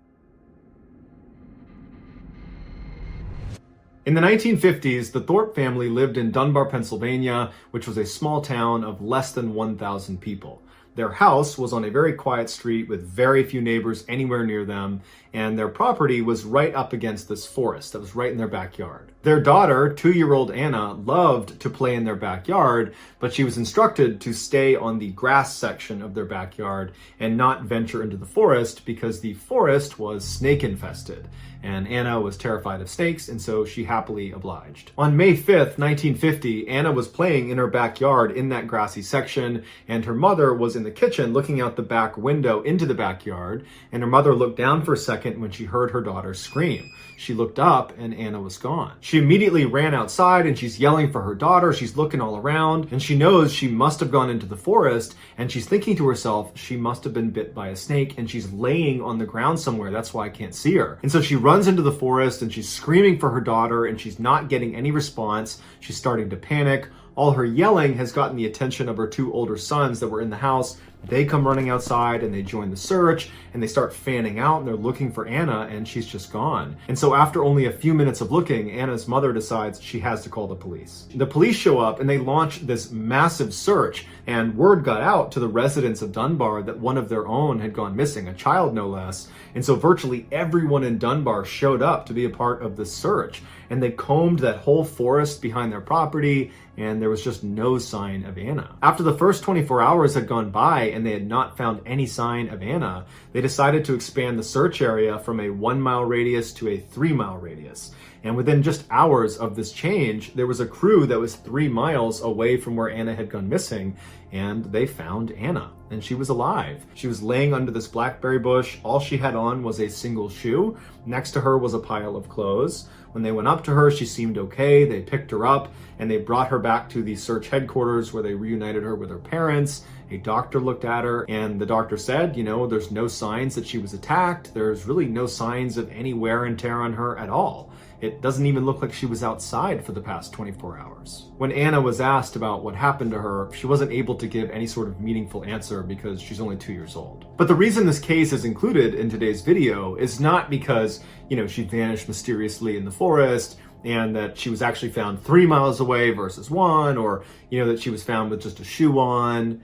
In the 1950s, the Thorpe family lived in Dunbar, Pennsylvania, which was a small town of less than 1,000 people. Their house was on a very quiet street with very few neighbors anywhere near them, and their property was right up against this forest that was right in their backyard. Their daughter, 2-year-old Anna, loved to play in their backyard, but she was instructed to stay on the grass section of their backyard and not venture into the forest because the forest was snake infested. And Anna was terrified of snakes, and so she happily obliged. On May 5th, 1950, Anna was playing in her backyard in that grassy section, and her mother was in the the kitchen looking out the back window into the backyard, and her mother looked down for a second when she heard her daughter scream. She looked up and Anna was gone. She immediately ran outside and she's yelling for her daughter. She's looking all around and she knows she must have gone into the forest, and she's thinking to herself, she must have been bit by a snake and she's laying on the ground somewhere. That's why I can't see her. And so she runs into the forest and she's screaming for her daughter and she's not getting any response. She's starting to panic. All her yelling has gotten the attention of her two older sons that were in the house. They come running outside and they join the search and they start fanning out and they're looking for Anna, and she's just gone. And so after only a few minutes of looking, Anna's mother decides she has to call the police. The police show up and they launch this massive search, and word got out to the residents of Dunbar that one of their own had gone missing, a child no less. And so virtually everyone in Dunbar showed up to be a part of the search, and they combed that whole forest behind their property, and there was just no sign of Anna. After the first 24 hours had gone by and they had not found any sign of Anna, they decided to expand the search area from a 1 mile radius to a 3 mile radius. And within just hours of this change, there was a crew that was 3 miles away from where Anna had gone missing, and they found Anna, and she was alive. She was laying under this blackberry bush. All she had on was a single shoe. Next to her was a pile of clothes. When they went up to her, she seemed okay. They picked her up and they brought her back to the search headquarters where they reunited her with her parents. A doctor looked at her and the doctor said, there's no signs that she was attacked. There's really no signs of any wear and tear on her at all. It doesn't even look like she was outside for the past 24 hours. When Anna was asked about what happened to her, she wasn't able to give any sort of meaningful answer because she's only 2 years old. But the reason this case is included in today's video is not because, she vanished mysteriously in the forest and that she was actually found 3 miles away versus 1, or, that she was found with just a shoe on.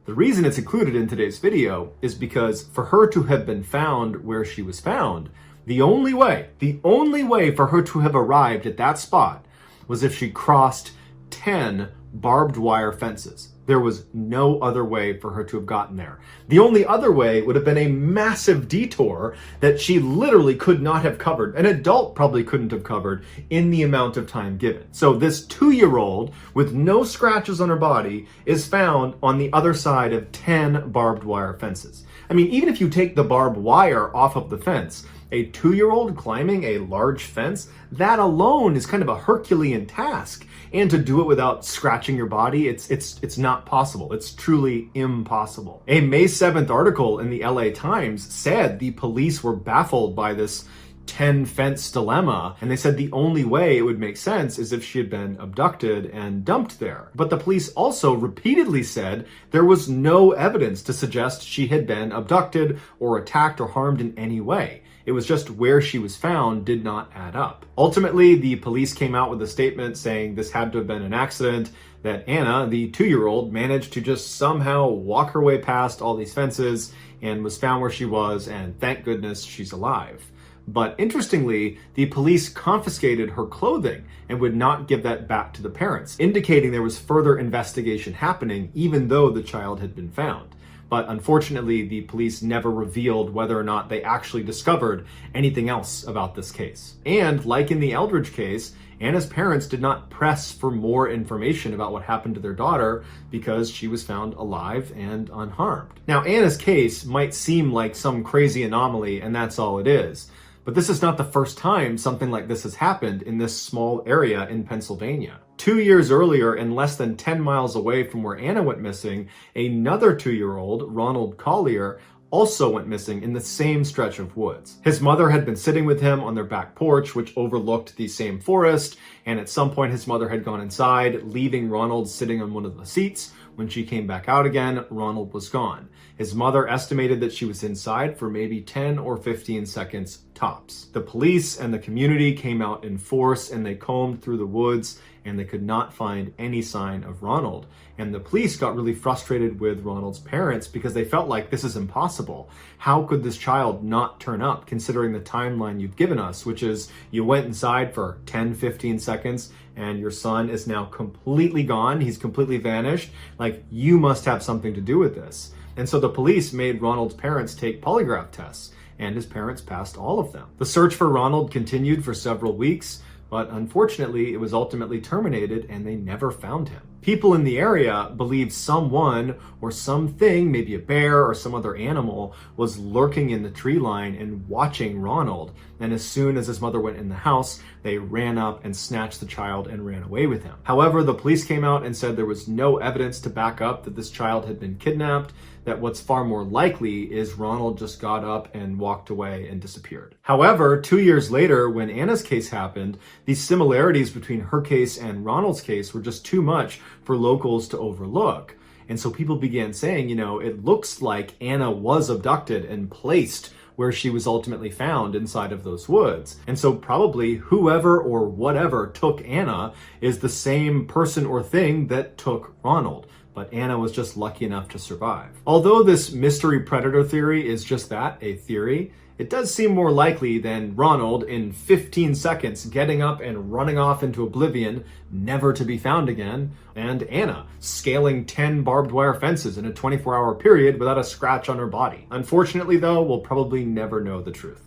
The reason it's included in today's video is because for her to have been found where she was found, the only way for her to have arrived at that spot was if she crossed 10 barbed wire fences. There was no other way for her to have gotten there. The only other way would have been a massive detour that she literally could not have covered. An adult probably couldn't have covered in the amount of time given. So this 2-year-old with no scratches on her body is found on the other side of 10 barbed wire fences. I mean, even if you take the barbed wire off of the fence, a 2-year-old climbing a large fence, that alone is kind of a Herculean task. And to do it without scratching your body, it's not possible. It's truly impossible. A May 7th article in the LA Times said the police were baffled by this 10 fence dilemma, and they said the only way it would make sense is if she had been abducted and dumped there. But the police also repeatedly said there was no evidence to suggest she had been abducted or attacked or harmed in any way. It was just where she was found did not add up. Ultimately, the police came out with a statement saying this had to have been an accident, that Anna, the 2-year-old, managed to just somehow walk her way past all these fences and was found where she was, and thank goodness she's alive. But interestingly, the police confiscated her clothing and would not give that back to the parents, indicating there was further investigation happening even though the child had been found. But unfortunately, the police never revealed whether or not they actually discovered anything else about this case. And like in the Eldridge case, Anna's parents did not press for more information about what happened to their daughter because she was found alive and unharmed. Now, Anna's case might seem like some crazy anomaly, and that's all it is. But this is not the first time something like this has happened in this small area in Pennsylvania. 2 years earlier, and less than 10 miles away from where Anna went missing, another 2-year-old, Ronald Collier, also went missing in the same stretch of woods. His mother had been sitting with him on their back porch, which overlooked the same forest, and at some point his mother had gone inside, leaving Ronald sitting on one of the seats. When she came back out again, Ronald was gone. His mother estimated that she was inside for maybe 10 or 15 seconds tops. The police and the community came out in force and they combed through the woods and they could not find any sign of Ronald. And the police got really frustrated with Ronald's parents because they felt like this is impossible. How could this child not turn up considering the timeline you've given us, which is you went inside for 10, 15 seconds and your son is now completely gone. He's completely vanished. Like, you must have something to do with this. And so the police made Ronald's parents take polygraph tests, and his parents passed all of them. The search for Ronald continued for several weeks, but unfortunately it was ultimately terminated and they never found him. People in the area believed someone or something, maybe a bear or some other animal, was lurking in the tree line and watching Ronald. And as soon as his mother went in the house, they ran up and snatched the child and ran away with him. However, the police came out and said there was no evidence to back up that this child had been kidnapped, that what's far more likely is Ronald just got up and walked away and disappeared. However, 2 years later, when Anna's case happened, these similarities between her case and Ronald's case were just too much for locals to overlook. And so people began saying, it looks like Anna was abducted and placed where she was ultimately found inside of those woods. And so probably whoever or whatever took Anna is the same person or thing that took Ronald. But Anna was just lucky enough to survive. Although this mystery predator theory is just that, a theory, it does seem more likely than Ronald in 15 seconds getting up and running off into oblivion, never to be found again, and Anna scaling 10 barbed wire fences in a 24-hour period without a scratch on her body. Unfortunately though, we'll probably never know the truth.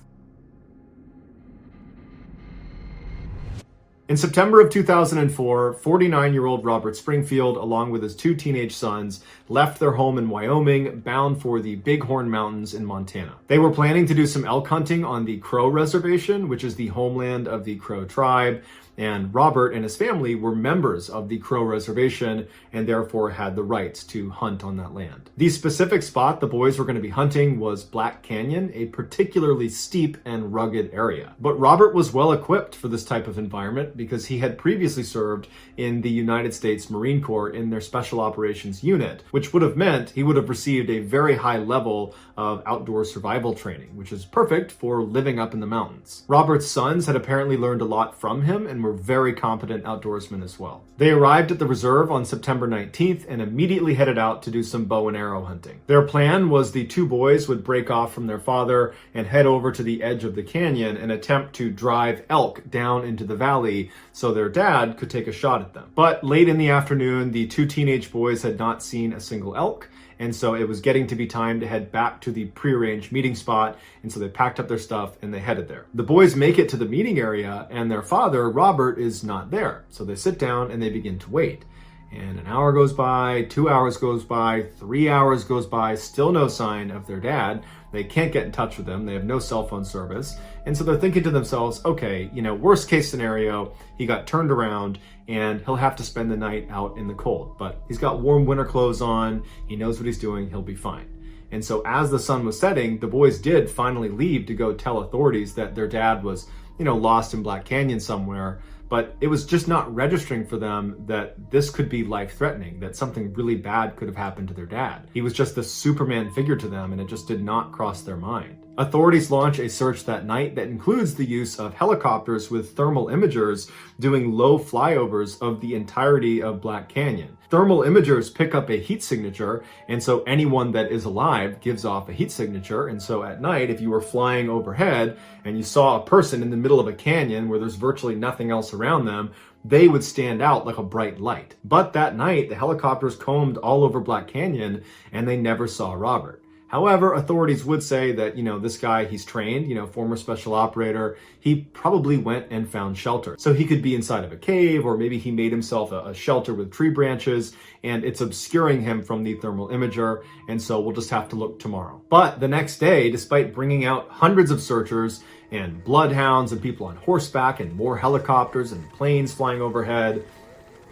In September of 2004, 49-year-old Robert Springfield, along with his 2 teenage sons, left their home in Wyoming, bound for the Bighorn Mountains in Montana. They were planning to do some elk hunting on the Crow Reservation, which is the homeland of the Crow tribe, and Robert and his family were members of the Crow Reservation and therefore had the rights to hunt on that land. The specific spot the boys were going to be hunting was Black Canyon, a particularly steep and rugged area. But Robert was well equipped for this type of environment because he had previously served in the United States Marine Corps in their Special Operations Unit, which would have meant he would have received a very high level of outdoor survival training, which is perfect for living up in the mountains. Robert's sons had apparently learned a lot from him and were very competent outdoorsmen as well. They arrived at the reserve on September 19th and immediately headed out to do some bow and arrow hunting. Their plan was the 2 boys would break off from their father and head over to the edge of the canyon and attempt to drive elk down into the valley so their dad could take a shot at them. But late in the afternoon, the 2 teenage boys had not seen a single elk, and so it was getting to be time to head back to the prearranged meeting spot, and so they packed up their stuff and they headed there. The boys make it to the meeting area and their father, Robert, is not there. So they sit down and they begin to wait. And an hour goes by, 2 hours goes by, 3 hours goes by, still no sign of their dad. They can't get in touch with him. They have no cell phone service. And so they're thinking to themselves, okay, worst case scenario, he got turned around and he'll have to spend the night out in the cold. But he's got warm winter clothes on. He knows what he's doing. He'll be fine. And so as the sun was setting, the boys did finally leave to go tell authorities that their dad was, lost in Black Canyon somewhere. But it was just not registering for them that this could be life-threatening, that something really bad could have happened to their dad. He was just this Superman figure to them, and it just did not cross their mind. Authorities launch a search that night that includes the use of helicopters with thermal imagers doing low flyovers of the entirety of Black Canyon. Thermal imagers pick up a heat signature, and so anyone that is alive gives off a heat signature. And so at night, if you were flying overhead and you saw a person in the middle of a canyon where there's virtually nothing else around them, they would stand out like a bright light. But that night, the helicopters combed all over Black Canyon and they never saw Robert. However, authorities would say that, this guy, he's trained, former special operator, he probably went and found shelter. So he could be inside of a cave, or maybe he made himself a shelter with tree branches, and it's obscuring him from the thermal imager, and so we'll just have to look tomorrow. But the next day, despite bringing out hundreds of searchers and bloodhounds and people on horseback and more helicopters and planes flying overhead,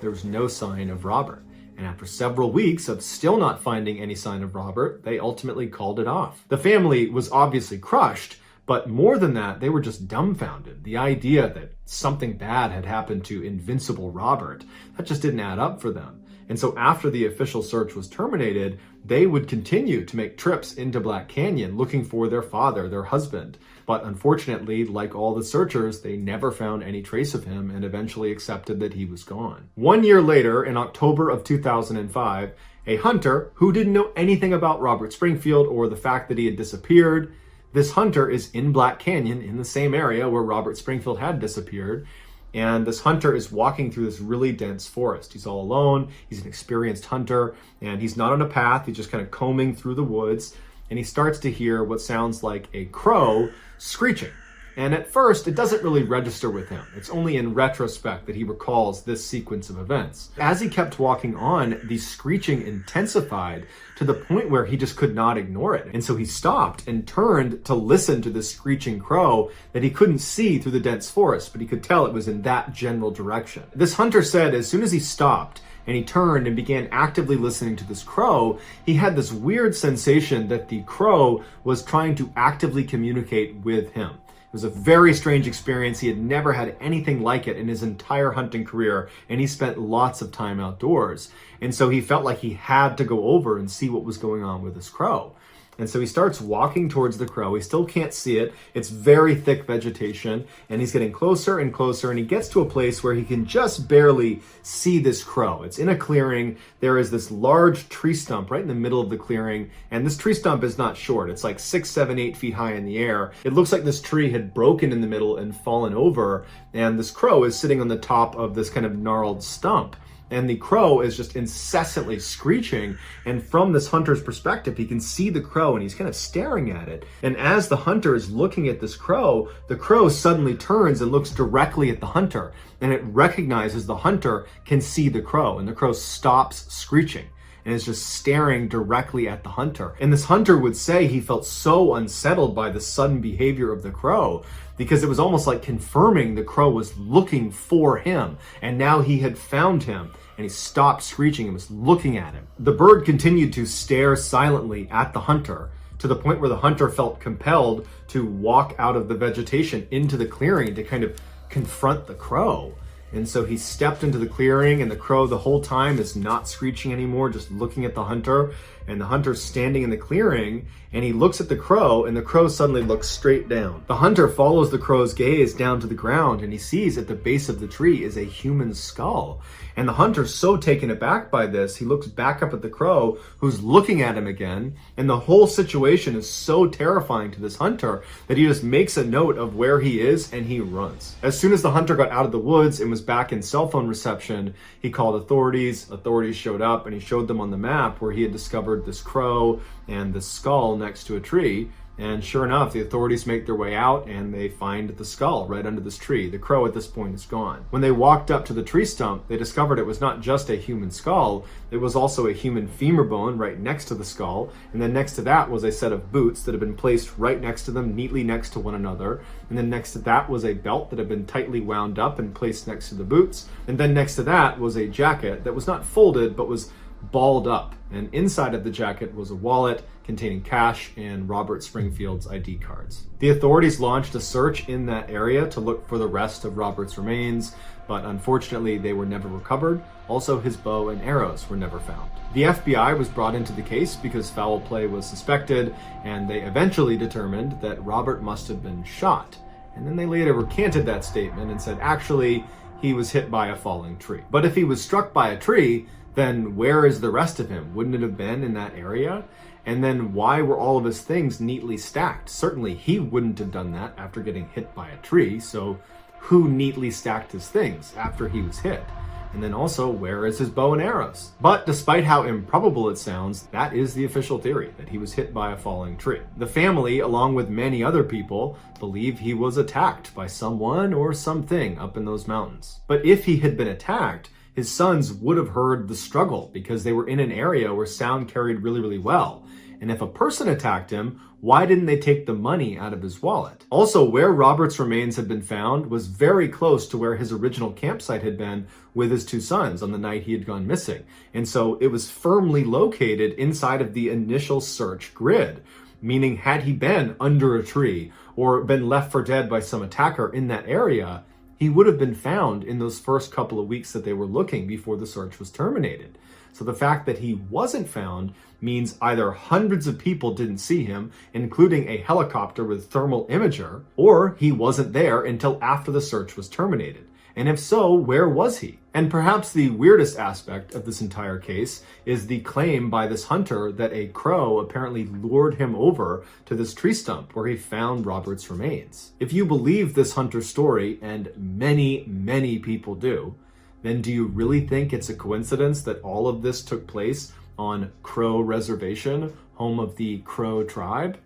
there was no sign of Robert. And after several weeks of still not finding any sign of Robert, they ultimately called it off. The family was obviously crushed, but more than that, they were just dumbfounded. The idea that something bad had happened to invincible Robert, that just didn't add up for them. And so after the official search was terminated, they would continue to make trips into Black Canyon looking for their father, their husband. But unfortunately, like all the searchers, they never found any trace of him and eventually accepted that he was gone. 1 year later, in October of 2005, a hunter who didn't know anything about Robert Springfield or the fact that he had disappeared, this hunter is in Black Canyon in the same area where Robert Springfield had disappeared. And this hunter is walking through this really dense forest. He's all alone, he's an experienced hunter, and he's not on a path, he's just kind of combing through the woods, and he starts to hear what sounds like a crow screeching. And at first, it doesn't really register with him. It's only in retrospect that he recalls this sequence of events. As he kept walking on, the screeching intensified to the point where he just could not ignore it. And so he stopped and turned to listen to this screeching crow that he couldn't see through the dense forest, but he could tell it was in that general direction. This hunter said as soon as he stopped, and he turned and began actively listening to this crow, he had this weird sensation that the crow was trying to actively communicate with him. It was a very strange experience. He had never had anything like it in his entire hunting career, and he spent lots of time outdoors. And so he felt like he had to go over and see what was going on with this crow. And so he starts walking towards the crow. He still can't see it. It's very thick vegetation, and he's getting closer and closer, and he gets to a place where he can just barely see this crow. It's in a clearing. There is this large tree stump right in the middle of the clearing, and this tree stump is not short. It's like 6, 7, 8 feet high in the air. It looks like this tree had broken in the middle and fallen over, and this crow is sitting on the top of this kind of gnarled stump. And the crow is just incessantly screeching. And from this hunter's perspective, he can see the crow and he's kind of staring at it. And as the hunter is looking at this crow, the crow suddenly turns and looks directly at the hunter. And it recognizes the hunter can see the crow, and the crow stops screeching and is just staring directly at the hunter. And this hunter would say he felt so unsettled by the sudden behavior of the crow, because it was almost like confirming the crow was looking for him, and now he had found him, and he stopped screeching and was looking at him. The bird continued to stare silently at the hunter, to the point where the hunter felt compelled to walk out of the vegetation into the clearing to kind of confront the crow. And so he stepped into the clearing, and the crow the whole time is not screeching anymore, just looking at the hunter. And the hunter's standing in the clearing, and he looks at the crow, and the crow suddenly looks straight down. The hunter follows the crow's gaze down to the ground, and he sees at the base of the tree is a human skull. And the hunter's so taken aback by this, he looks back up at the crow, who's looking at him again, and the whole situation is so terrifying to this hunter that he just makes a note of where he is, and he runs. As soon as the hunter got out of the woods and was back in cell phone reception, he called authorities. Authorities showed up, and he showed them on the map where he had discovered this crow and the skull next to a tree. And sure enough, the authorities make their way out, and they find the skull right under this tree. The crow at this point is gone. When they walked up to the tree stump, they discovered it was not just a human skull, it was also a human femur bone right next to the skull. And then next to that was a set of boots that had been placed right next to them, neatly next to one another. And then next to that was a belt that had been tightly wound up and placed next to the boots. And then next to that was a jacket that was not folded, but was balled up. And inside of the jacket was a wallet containing cash and Robert Springfield's ID cards. The authorities launched a search in that area to look for the rest of Robert's remains, but unfortunately they were never recovered. Also, his bow and arrows were never found. The FBI was brought into the case because foul play was suspected, and they eventually determined that Robert must have been shot. And then they later recanted that statement and said, actually, he was hit by a falling tree. But if he was struck by a tree, then where is the rest of him? Wouldn't it have been in that area? And then why were all of his things neatly stacked? Certainly he wouldn't have done that after getting hit by a tree, so who neatly stacked his things after he was hit? And then also, where is his bow and arrows? But despite how improbable it sounds, that is the official theory, that he was hit by a falling tree. The family, along with many other people, believe he was attacked by someone or something up in those mountains. But if he had been attacked, his sons would have heard the struggle because they were in an area where sound carried really, really well. And if a person attacked him, why didn't they take the money out of his wallet? Also, where Robert's remains had been found was very close to where his original campsite had been with his two sons on the night he had gone missing. And so it was firmly located inside of the initial search grid, meaning had he been under a tree or been left for dead by some attacker in that area, he would have been found in those first couple of weeks that they were looking before the search was terminated. So the fact that he wasn't found means either hundreds of people didn't see him, including a helicopter with thermal imager, or he wasn't there until after the search was terminated. And if so, where was he? And perhaps the weirdest aspect of this entire case is the claim by this hunter that a crow apparently lured him over to this tree stump where he found Robert's remains. If you believe this hunter's story, and many, many people do, then do you really think it's a coincidence that all of this took place on Crow Reservation, home of the Crow tribe?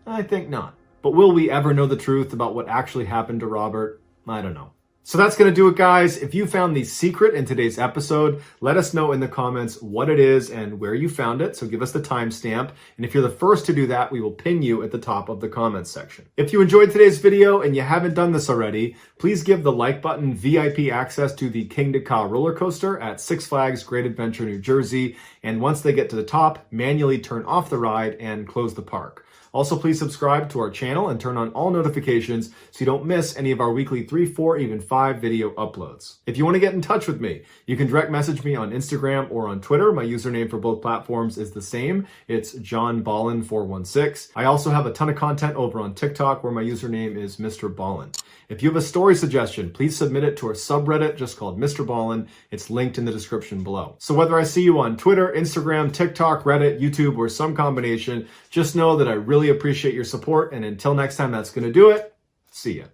I think not. But will we ever know the truth about what actually happened to Robert? I don't know. So that's going to do it, guys. If you found the secret in today's episode, let us know in the comments what it is and where you found it. So give us the timestamp. And if you're the first to do that, we will pin you at the top of the comments section. If you enjoyed today's video and you haven't done this already, please give the like button VIP access to the King to Ka roller coaster at Six Flags Great Adventure, New Jersey. And once they get to the top, manually turn off the ride and close the park. Also, please subscribe to our channel and turn on all notifications so you don't miss any of our weekly 3, 4, even 5 video uploads. If you want to get in touch with me, you can direct message me on Instagram or on Twitter. My username for both platforms is the same. It's Ballen416. I also have a ton of content over on TikTok where my username is Mr. Ballen. If you have a story suggestion, please submit it to our subreddit just called Mr. Ballen. It's linked in the description below. So whether I see you on Twitter, Instagram, TikTok, Reddit, YouTube, or some combination, just know that I really appreciate your support. And until next time, that's going to do it. See ya.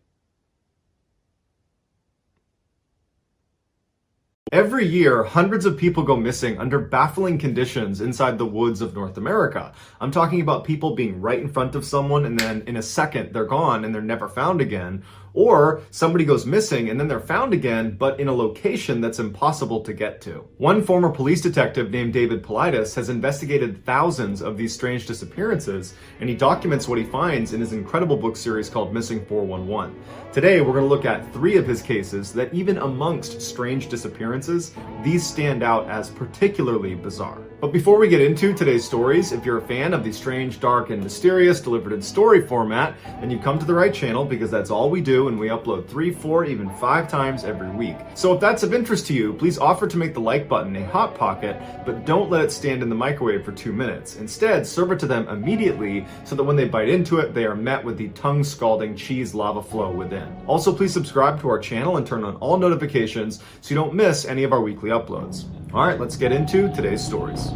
Every year, hundreds of people go missing under baffling conditions inside the woods of North America. I'm talking about people being right in front of someone and then in a second they're gone and they're never found again. Or somebody goes missing and then they're found again, but in a location that's impossible to get to. One former police detective named David Paulides has investigated thousands of these strange disappearances, and he documents what he finds in his incredible book series called Missing 411. Today, we're going to look at 3 of his cases that even amongst strange disappearances, these stand out as particularly bizarre. But before we get into today's stories, if you're a fan of the strange, dark, and mysterious delivered in story format, then you've come to the right channel because that's all we do and we upload 3, 4, even 5 times every week. So if that's of interest to you, please offer to make the like button a hot pocket, but don't let it stand in the microwave for 2 minutes. Instead, serve it to them immediately so that when they bite into it, they are met with the tongue-scalding cheese lava flow within. Also, please subscribe to our channel and turn on all notifications so you don't miss any of our weekly uploads. All right, let's get into today's stories.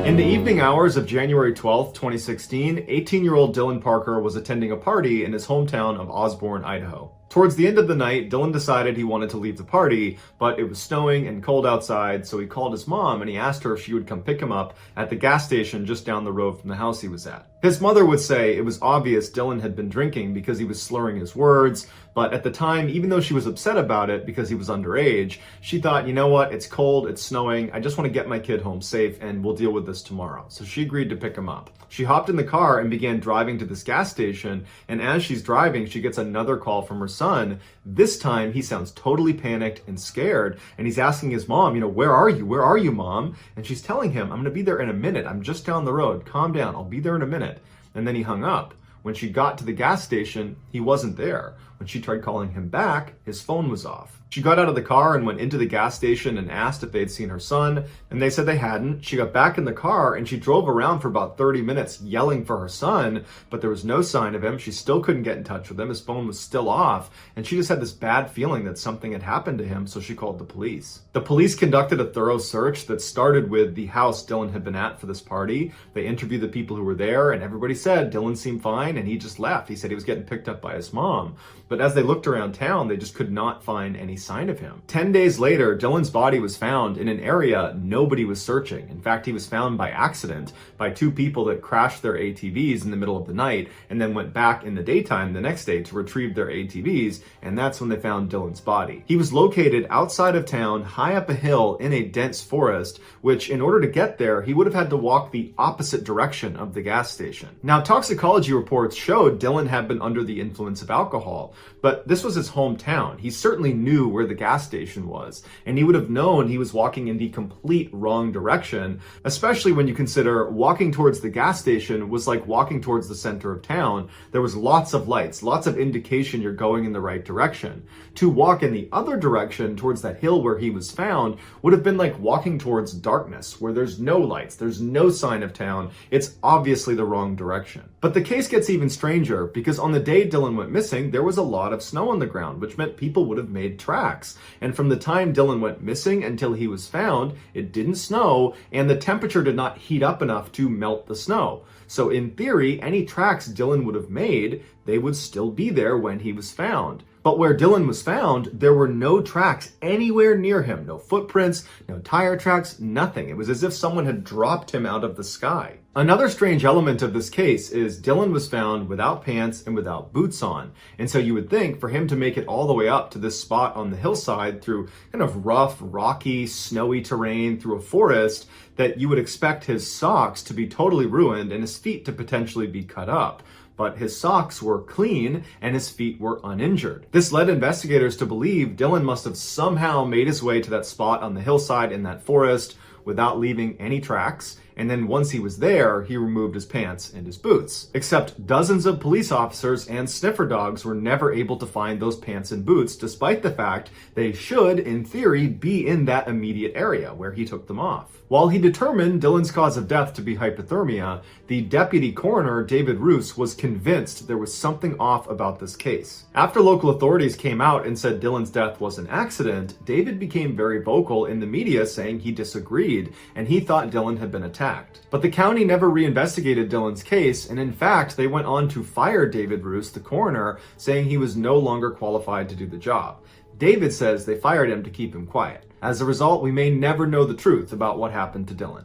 In the evening hours of January 12, 2016, 18-year-old Dylan Parker was attending a party in his hometown of Osborne, Idaho. Towards the end of the night, Dylan decided he wanted to leave the party, but it was snowing and cold outside, so he called his mom and he asked her if she would come pick him up at the gas station just down the road from the house he was at. His mother would say it was obvious Dylan had been drinking because he was slurring his words, but at the time, even though she was upset about it because he was underage, she thought, you know what, it's cold, it's snowing, I just want to get my kid home safe and we'll deal with this tomorrow. So she agreed to pick him up. She hopped in the car and began driving to this gas station, and as she's driving, she gets another call from her son. This time, he sounds totally panicked and scared, and he's asking his mom, where are you? Where are you, Mom? And she's telling him, I'm going to be there in a minute. I'm just down the road. Calm down. I'll be there in a minute. And then he hung up. When she got to the gas station, he wasn't there. When she tried calling him back, his phone was off. She got out of the car and went into the gas station and asked if they'd seen her son, and they said they hadn't. She got back in the car and she drove around for about 30 minutes yelling for her son, but there was no sign of him. She still couldn't get in touch with him. His phone was still off, and she just had this bad feeling that something had happened to him, so she called the police. The police conducted a thorough search that started with the house Dylan had been at for this party. They interviewed the people who were there, and everybody said Dylan seemed fine, and he just left. He said he was getting picked up by his mom. But as they looked around town, they just could not find any sign of him. 10 days later, Dylan's body was found in an area nobody was searching. In fact, he was found by accident by 2 people that crashed their ATVs in the middle of the night and then went back in the daytime the next day to retrieve their ATVs, and that's when they found Dylan's body. He was located outside of town, high up a hill in a dense forest, which in order to get there, he would have had to walk the opposite direction of the gas station. Now, toxicology reports showed Dylan had been under the influence of alcohol, but this was his hometown. He certainly knew where the gas station was, and he would have known he was walking in the complete wrong direction, especially when you consider walking towards the gas station was like walking towards the center of town. There was lots of lights, lots of indication you're going in the right direction. To walk in the other direction towards that hill where he was found would have been like walking towards darkness, where there's no lights, there's no sign of town. It's obviously the wrong direction. But the case gets even stranger because on the day Dylan went missing, there was a lot of snow on the ground, which meant people would have made tracks. And from the time Dylan went missing until he was found, it didn't snow, and the temperature did not heat up enough to melt the snow. So in theory, any tracks Dylan would have made, they would still be there when he was found. But where Dylan was found, there were no tracks anywhere near him. No footprints, no tire tracks, nothing. It was as if someone had dropped him out of the sky. Another strange element of this case is Dylan was found without pants and without boots on. And so you would think for him to make it all the way up to this spot on the hillside through kind of rough, rocky, snowy terrain through a forest, that you would expect his socks to be totally ruined and his feet to potentially be cut up. But his socks were clean and his feet were uninjured. This led investigators to believe Dylan must have somehow made his way to that spot on the hillside in that forest without leaving any tracks, and then once he was there, he removed his pants and his boots. Except dozens of police officers and sniffer dogs were never able to find those pants and boots, despite the fact they should, in theory, be in that immediate area where he took them off. While he determined Dylan's cause of death to be hypothermia, the deputy coroner, David Roos, was convinced there was something off about this case. After local authorities came out and said Dylan's death was an accident, David became very vocal in the media saying he disagreed and he thought Dylan had been attacked. But the county never reinvestigated Dylan's case, and in fact, they went on to fire David Roos, the coroner, saying he was no longer qualified to do the job. David says they fired him to keep him quiet. As a result, we may never know the truth about what happened to Dylan.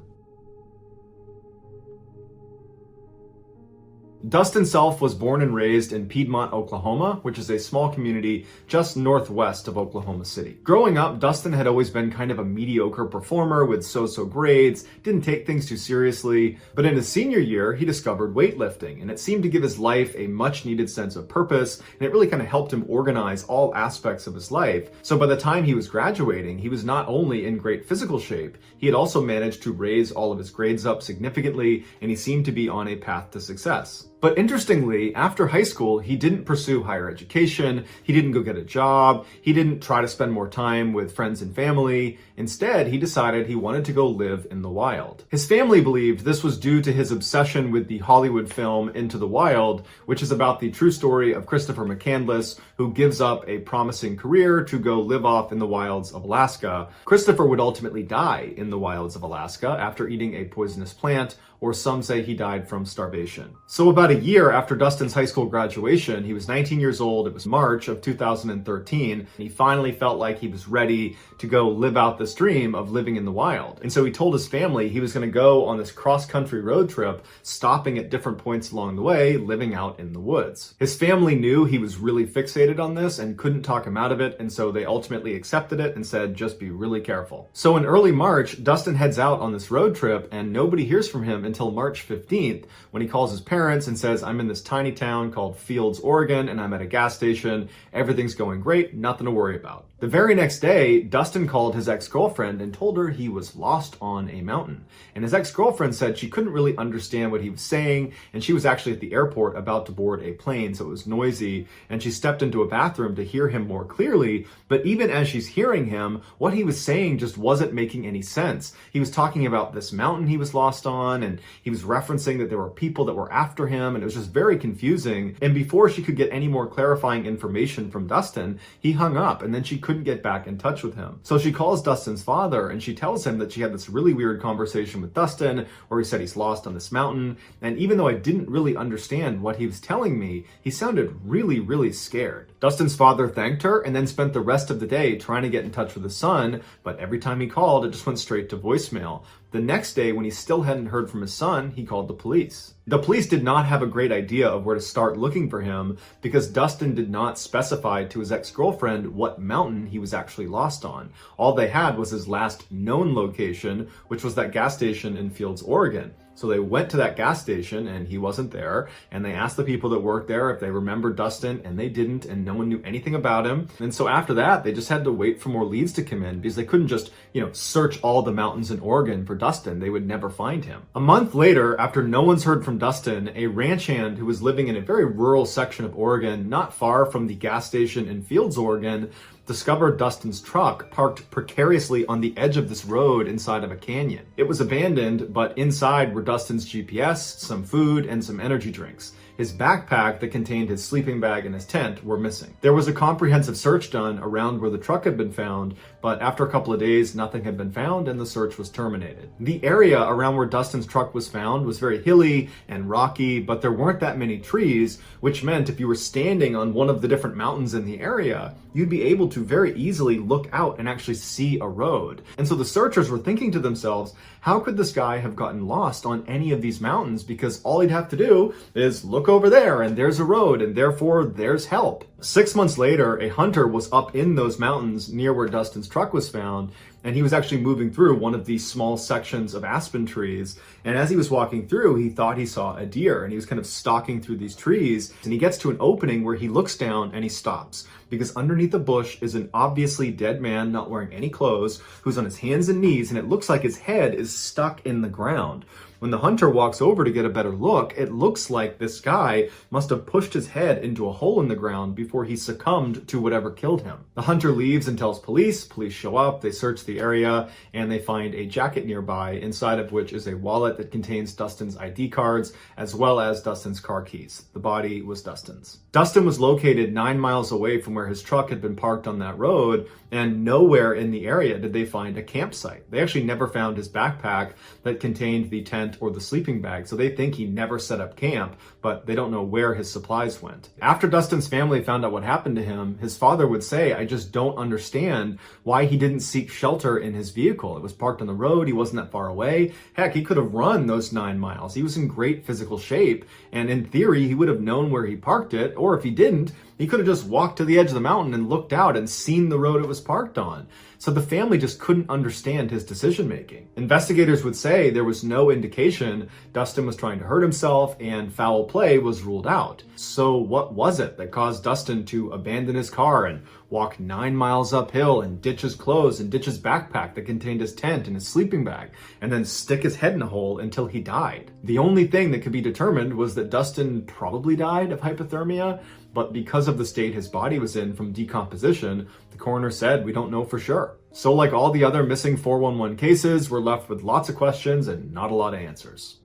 Dustin Self was born and raised in Piedmont, Oklahoma, which is a small community just northwest of Oklahoma City. Growing up, Dustin had always been kind of a mediocre performer with so-so grades, didn't take things too seriously, but in his senior year, he discovered weightlifting, and it seemed to give his life a much-needed sense of purpose, and it really kind of helped him organize all aspects of his life. So by the time he was graduating, he was not only in great physical shape, he had also managed to raise all of his grades up significantly, and he seemed to be on a path to success. But interestingly, after high school, he didn't pursue higher education, he didn't go get a job, he didn't try to spend more time with friends and family. Instead, he decided he wanted to go live in the wild. His family believed this was due to his obsession with the Hollywood film Into the Wild, which is about the true story of Christopher McCandless, who gives up a promising career to go live off in the wilds of Alaska. Christopher would ultimately die in the wilds of Alaska after eating a poisonous plant, or some say he died from starvation. So about a year after Dustin's high school graduation, he was 19 years old, it was March of 2013, and he finally felt like he was ready to go live out this dream of living in the wild. And so he told his family he was going to go on this cross-country road trip, stopping at different points along the way, living out in the woods. His family knew he was really fixated on this and couldn't talk him out of it, and so they ultimately accepted it and said, just be really careful. So in early March, Dustin heads out on this road trip, and nobody hears from him until March 15th, when he calls his parents and says, I'm in this tiny town called Fields, Oregon, and I'm at a gas station. Everything's going great, nothing to worry about. The very next day, Dustin called his ex-girlfriend and told her he was lost on a mountain. And his ex-girlfriend said she couldn't really understand what he was saying, and she was actually at the airport about to board a plane, so it was noisy, and she stepped into a bathroom to hear him more clearly, but even as she's hearing him, what he was saying just wasn't making any sense. He was talking about this mountain he was lost on, and he was referencing that there were people that were after him, and it was just very confusing. And before she could get any more clarifying information from Dustin, he hung up, and then she couldn't get back in touch with him. So she calls Dustin's father, and she tells him that she had this really weird conversation with Dustin, where he said he's lost on this mountain, and even though I didn't really understand what he was telling me, he sounded really, really scared. Dustin's father thanked her, and then spent the rest of the day trying to get in touch with his son, but every time he called, it just went straight to voicemail. The next day, when he still hadn't heard from his son, he called the police. The police did not have a great idea of where to start looking for him because Dustin did not specify to his ex-girlfriend what mountain he was actually lost on. All they had was his last known location, which was that gas station in Fields, Oregon. So they went to that gas station and he wasn't there, and they asked the people that worked there if they remembered Dustin, and they didn't, and no one knew anything about him. And so after that, they just had to wait for more leads to come in because they couldn't just, search all the mountains in Oregon for Dustin. They would never find him. A month later, after no one's heard from Dustin, a ranch hand who was living in a very rural section of Oregon, not far from the gas station in Fields, Oregon, discovered Dustin's truck parked precariously on the edge of this road inside of a canyon. It was abandoned, but inside were Dustin's GPS, some food, and some energy drinks. his backpack that contained his sleeping bag and his tent were missing. There was a comprehensive search done around where the truck had been found, but after a couple of days, nothing had been found and the search was terminated. The area around where Dustin's truck was found was very hilly and rocky, but there weren't that many trees, which meant if you were standing on one of the different mountains in the area, you'd be able to very easily look out and actually see a road. And so the searchers were thinking to themselves, how could this guy have gotten lost on any of these mountains? Because all he'd have to do is look over there and there's a road and therefore there's help. 6 months later, a hunter was up in those mountains near where Dustin's truck was found, and he was actually moving through one of these small sections of aspen trees. And as he was walking through, he thought he saw a deer, and he was kind of stalking through these trees. And he gets to an opening where he looks down and he stops, because underneath the bush is an obviously dead man, not wearing any clothes, who's on his hands and knees, and it looks like his head is stuck in the ground. When the hunter walks over to get a better look, it looks like this guy must have pushed his head into a hole in the ground before he succumbed to whatever killed him. The hunter leaves and tells police. Police show up, they search the area, and they find a jacket nearby, inside of which is a wallet that contains Dustin's ID cards, as well as Dustin's car keys. The body was Dustin's. Dustin was located 9 miles away from where his truck had been parked on that road, and nowhere in the area did they find a campsite. They actually never found his backpack that contained the tent or the sleeping bag, so they think he never set up camp, but they don't know where his supplies went. After Dustin's family found out what happened to him, his father would say, I just don't understand why he didn't seek shelter in his vehicle. It was parked on the road, he wasn't that far away. Heck, he could have run those 9 miles. He was in great physical shape, and in theory, he would have known where he parked it, or if he didn't, he could have just walked to the edge of the mountain and looked out and seen the road it was parked on. So the family just couldn't understand his decision making. Investigators would say there was no indication Dustin was trying to hurt himself and foul play was ruled out. So what was it that caused Dustin to abandon his car and walk 9 miles uphill and ditch his clothes and ditch his backpack that contained his tent and his sleeping bag and then stick his head in a hole until he died? The only thing that could be determined was that Dustin probably died of hypothermia, but because of the state his body was in from decomposition, the coroner said we don't know for sure. So like all the other missing 411 cases, we're left with lots of questions and not a lot of answers.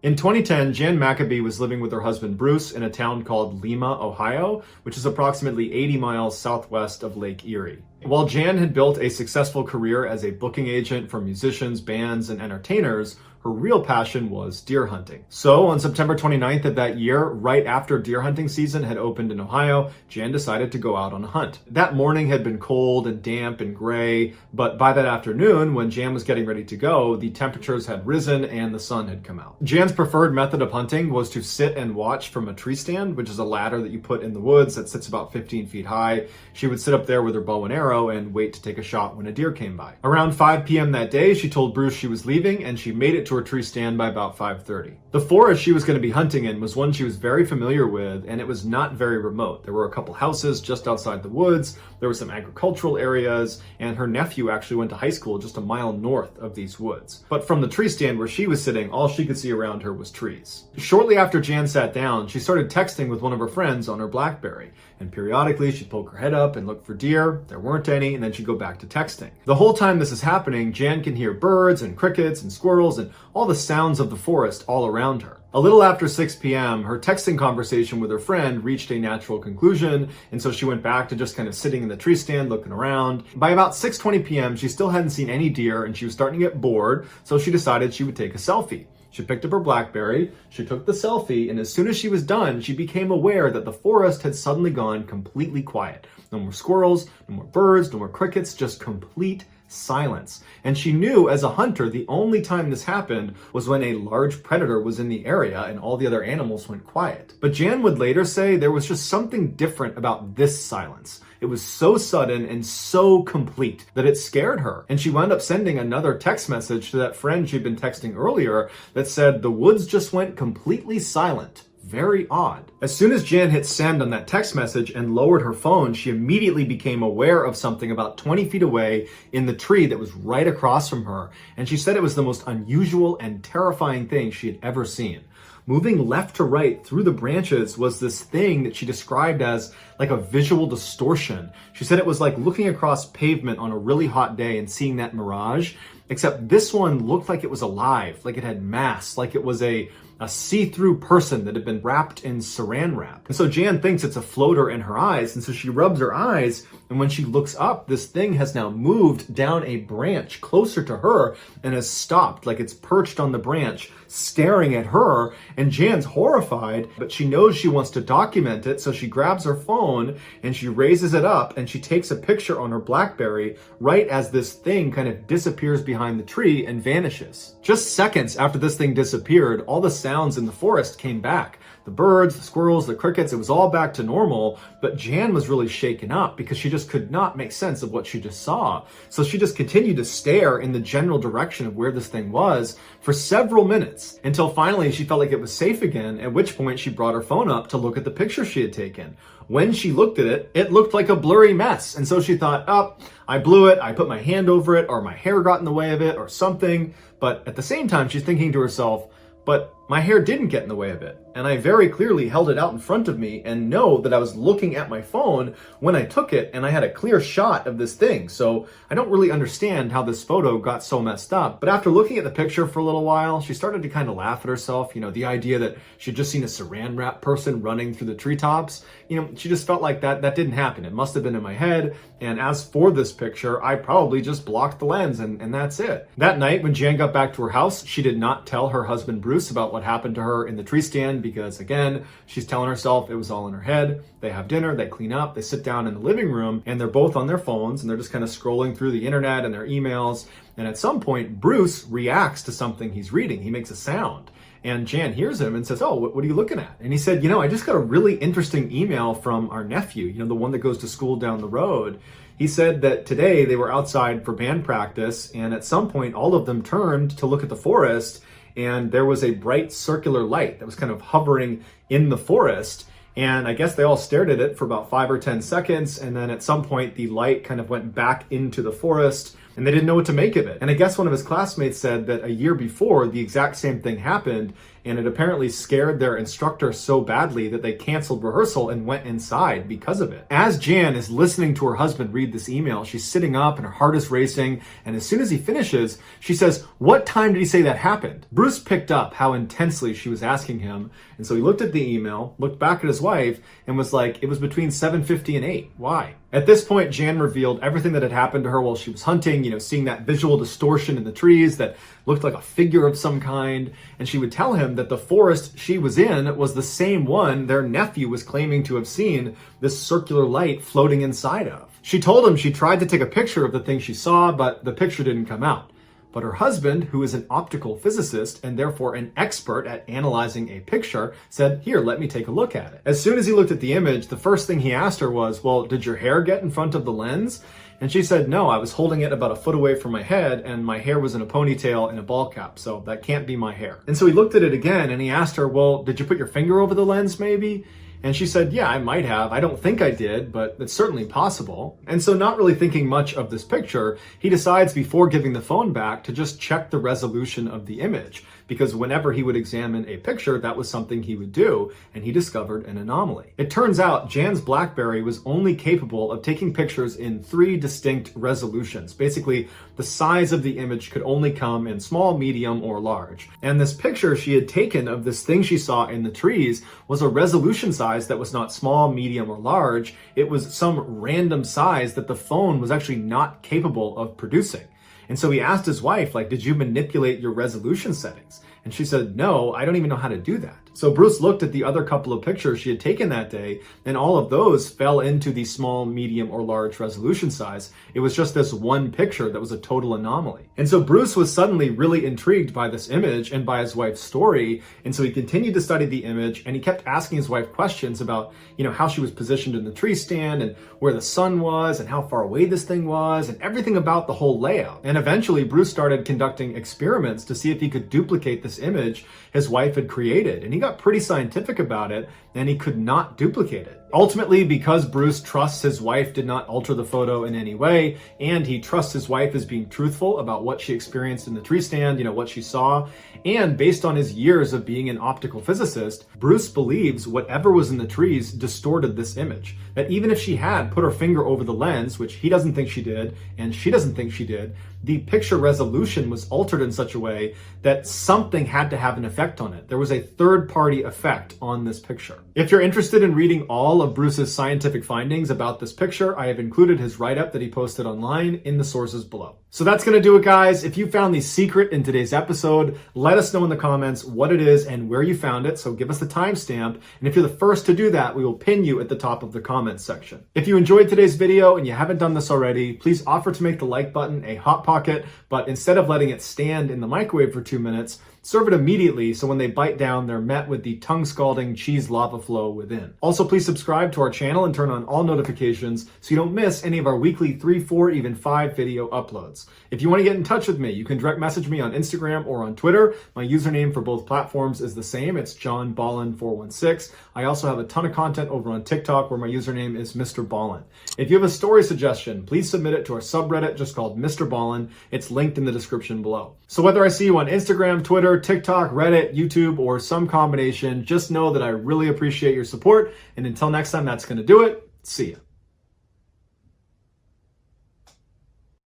In 2010, Jan Maccabee was living with her husband Bruce in a town called Lima, Ohio, which is approximately 80 miles southwest of Lake Erie. While Jan had built a successful career as a booking agent for musicians, bands, and entertainers, her real passion was deer hunting. So on September 29th of that year, right after deer hunting season had opened in Ohio, Jan decided to go out on a hunt. That morning had been cold and damp and gray, but by that afternoon, when Jan was getting ready to go, the temperatures had risen and the sun had come out. Jan's preferred method of hunting was to sit and watch from a tree stand, which is a ladder that you put in the woods that sits about 15 feet high. She would sit up there with her bow and arrow and wait to take a shot when a deer came by. Around 5 p.m. that day, she told Bruce she was leaving, and she made it to her tree stand by about 5:30. The forest she was going to be hunting in was one she was very familiar with, and it was not very remote. There were a couple houses just outside the woods, there were some agricultural areas, and her nephew actually went to high school just a mile north of these woods. But from the tree stand where she was sitting, all she could see around her was trees. Shortly after Jan sat down, she started texting with one of her friends on her BlackBerry, and periodically she'd poke her head up and look for deer. There weren't any, and then she'd go back to texting. The whole time this is happening, Jan can hear birds and crickets and squirrels and all the sounds of the forest all around her. A little after 6 p.m., her texting conversation with her friend reached a natural conclusion, and so she went back to just kind of sitting in the tree stand looking around. By about 6:20 p.m., she still hadn't seen any deer, and she was starting to get bored, so she decided she would take a selfie. She picked up her BlackBerry, she took the selfie, and as soon as she was done, she became aware that the forest had suddenly gone completely quiet. No more squirrels, no more birds, no more crickets, just complete silence. And she knew as a hunter, the only time this happened was when a large predator was in the area and all the other animals went quiet. But Jan would later say there was just something different about this silence. It was so sudden and so complete that it scared her. And she wound up sending another text message to that friend she'd been texting earlier that said, the woods just went completely silent. Very odd. As soon as Jan hit send on that text message and lowered her phone, she immediately became aware of something about 20 feet away in the tree that was right across from her. And she said it was the most unusual and terrifying thing she had ever seen. moving left to right through the branches was this thing that she described as like a visual distortion. She said it was like looking across pavement on a really hot day and seeing that mirage, except this one looked like it was alive, like it had mass, like it was a see-through person that had been wrapped in saran wrap. And so Jan thinks it's a floater in her eyes, and so she rubs her eyes, and when she looks up, this thing has now moved down a branch closer to her and has stopped, like it's perched on the branch, staring at her, and Jan's horrified, but she knows she wants to document it, so she grabs her phone and she raises it up and she takes a picture on her BlackBerry right as this thing kind of disappears behind the tree and vanishes. Just seconds after this thing disappeared, all the sounds in the forest came back. The birds, the squirrels, the crickets, it was all back to normal, but Jan was really shaken up because she just could not make sense of what she just saw. So she just continued to stare in the general direction of where this thing was for several minutes until finally she felt like it was safe again, at which point she brought her phone up to look at the picture she had taken. When she looked at it, it looked like a blurry mess. And so she thought, oh, I blew it, I put my hand over it, or my hair got in the way of it, or something. But at the same time, she's thinking to herself, but my hair didn't get in the way of it. And I very clearly held it out in front of me and know that I was looking at my phone when I took it and I had a clear shot of this thing. So I don't really understand how this photo got so messed up. But after looking at the picture for a little while, she started to kind of laugh at herself. You know, the idea that she'd just seen a saran wrap person running through the treetops. You know, she just felt like that didn't happen. It must have been in my head. And as for this picture, I probably just blocked the lens and that's it. That night when Jan got back to her house, she did not tell her husband Bruce about what happened to her in the tree stand because, again, she's telling herself it was all in her head. They have dinner, they clean up, they sit down in the living room, and they're both on their phones, and they're just kind of scrolling through the internet and their emails. And at some point, Bruce reacts to something he's reading. He makes a sound. And Jan hears him and says, oh, what are you looking at? And he said, I just got a really interesting email from our nephew, the one that goes to school down the road. He said that today they were outside for band practice, and at some point, all of them turned to look at the forest, and there was a bright circular light that was kind of hovering in the forest. And I guess they all stared at it for about 5 or 10 seconds. And then at some point, the light kind of went back into the forest and they didn't know what to make of it. And I guess one of his classmates said that a year before, the exact same thing happened. And it apparently scared their instructor so badly that they canceled rehearsal and went inside because of it. As Jan is listening to her husband read this email, she's sitting up and her heart is racing. And as soon as he finishes, she says, what time did he say that happened? Bruce picked up how intensely she was asking him. And so he looked at the email, looked back at his wife, and was like, it was between 7:50 and 8. Why? At this point, Jan revealed everything that had happened to her while she was hunting, seeing that visual distortion in the trees that looked like a figure of some kind. And she would tell him that the forest she was in was the same one their nephew was claiming to have seen this circular light floating inside of. She told him she tried to take a picture of the thing she saw, but the picture didn't come out. But her husband, who is an optical physicist and therefore an expert at analyzing a picture, said, here, let me take a look at it. As soon as he looked at the image, the first thing he asked her was, well, did your hair get in front of the lens? And she said, no, I was holding it about a foot away from my head and my hair was in a ponytail and a ball cap, so that can't be my hair. And so he looked at it again and he asked her, well, did you put your finger over the lens maybe? And she said, yeah, I might have. I don't think I did, but it's certainly possible. And so not really thinking much of this picture, he decides before giving the phone back to just check the resolution of the image, because whenever he would examine a picture, that was something he would do, and he discovered an anomaly. It turns out Jan's BlackBerry was only capable of taking pictures in 3 distinct resolutions. Basically, the size of the image could only come in small, medium, or large. And this picture she had taken of this thing she saw in the trees was a resolution size that was not small, medium, or large. It was some random size that the phone was actually not capable of producing. And so he asked his wife, did you manipulate your resolution settings? And she said, no, I don't even know how to do that. So Bruce looked at the other couple of pictures she had taken that day, and all of those fell into the small, medium, or large resolution size. It was just this one picture that was a total anomaly. And so Bruce was suddenly really intrigued by this image and by his wife's story. And so he continued to study the image, and he kept asking his wife questions about, how she was positioned in the tree stand and where the sun was and how far away this thing was and everything about the whole layout. And eventually Bruce started conducting experiments to see if he could duplicate this image his wife had created. And he got pretty scientific about it, and he could not duplicate it. Ultimately, because Bruce trusts his wife did not alter the photo in any way, and he trusts his wife as being truthful about what she experienced in the tree stand, what she saw, and based on his years of being an optical physicist, Bruce believes whatever was in the trees distorted this image. That even if she had put her finger over the lens, which he doesn't think she did, and she doesn't think she did, the picture resolution was altered in such a way that something had to have an effect on it. There was a third-party effect on this picture. If you're interested in reading all of Bruce's scientific findings about this picture, I have included his write-up that he posted online in the sources below. So that's going to do it, guys. If you found the secret in today's episode, let us know in the comments what it is and where you found it. So give us the timestamp. And if you're the first to do that, we will pin you at the top of the comments section. If you enjoyed today's video and you haven't done this already, please offer to make the like button a hot pocket, but instead of letting it stand in the microwave for 2 minutes, serve it immediately so when they bite down, they're met with the tongue-scalding cheese lava flow within. Also, please subscribe to our channel and turn on all notifications so you don't miss any of our weekly 3, 4, even 5 video uploads. If you want to get in touch with me, you can direct message me on Instagram or on Twitter. My username for both platforms is the same. It's Ballen416. I also have a ton of content over on TikTok where my username is Mr. Ballen. If you have a story suggestion, please submit it to our subreddit just called Mr. Ballen. It's linked in the description below. So whether I see you on Instagram, Twitter, TikTok, Reddit, YouTube, or some combination, just know that I really appreciate your support. And until next time, that's going to do it. See ya.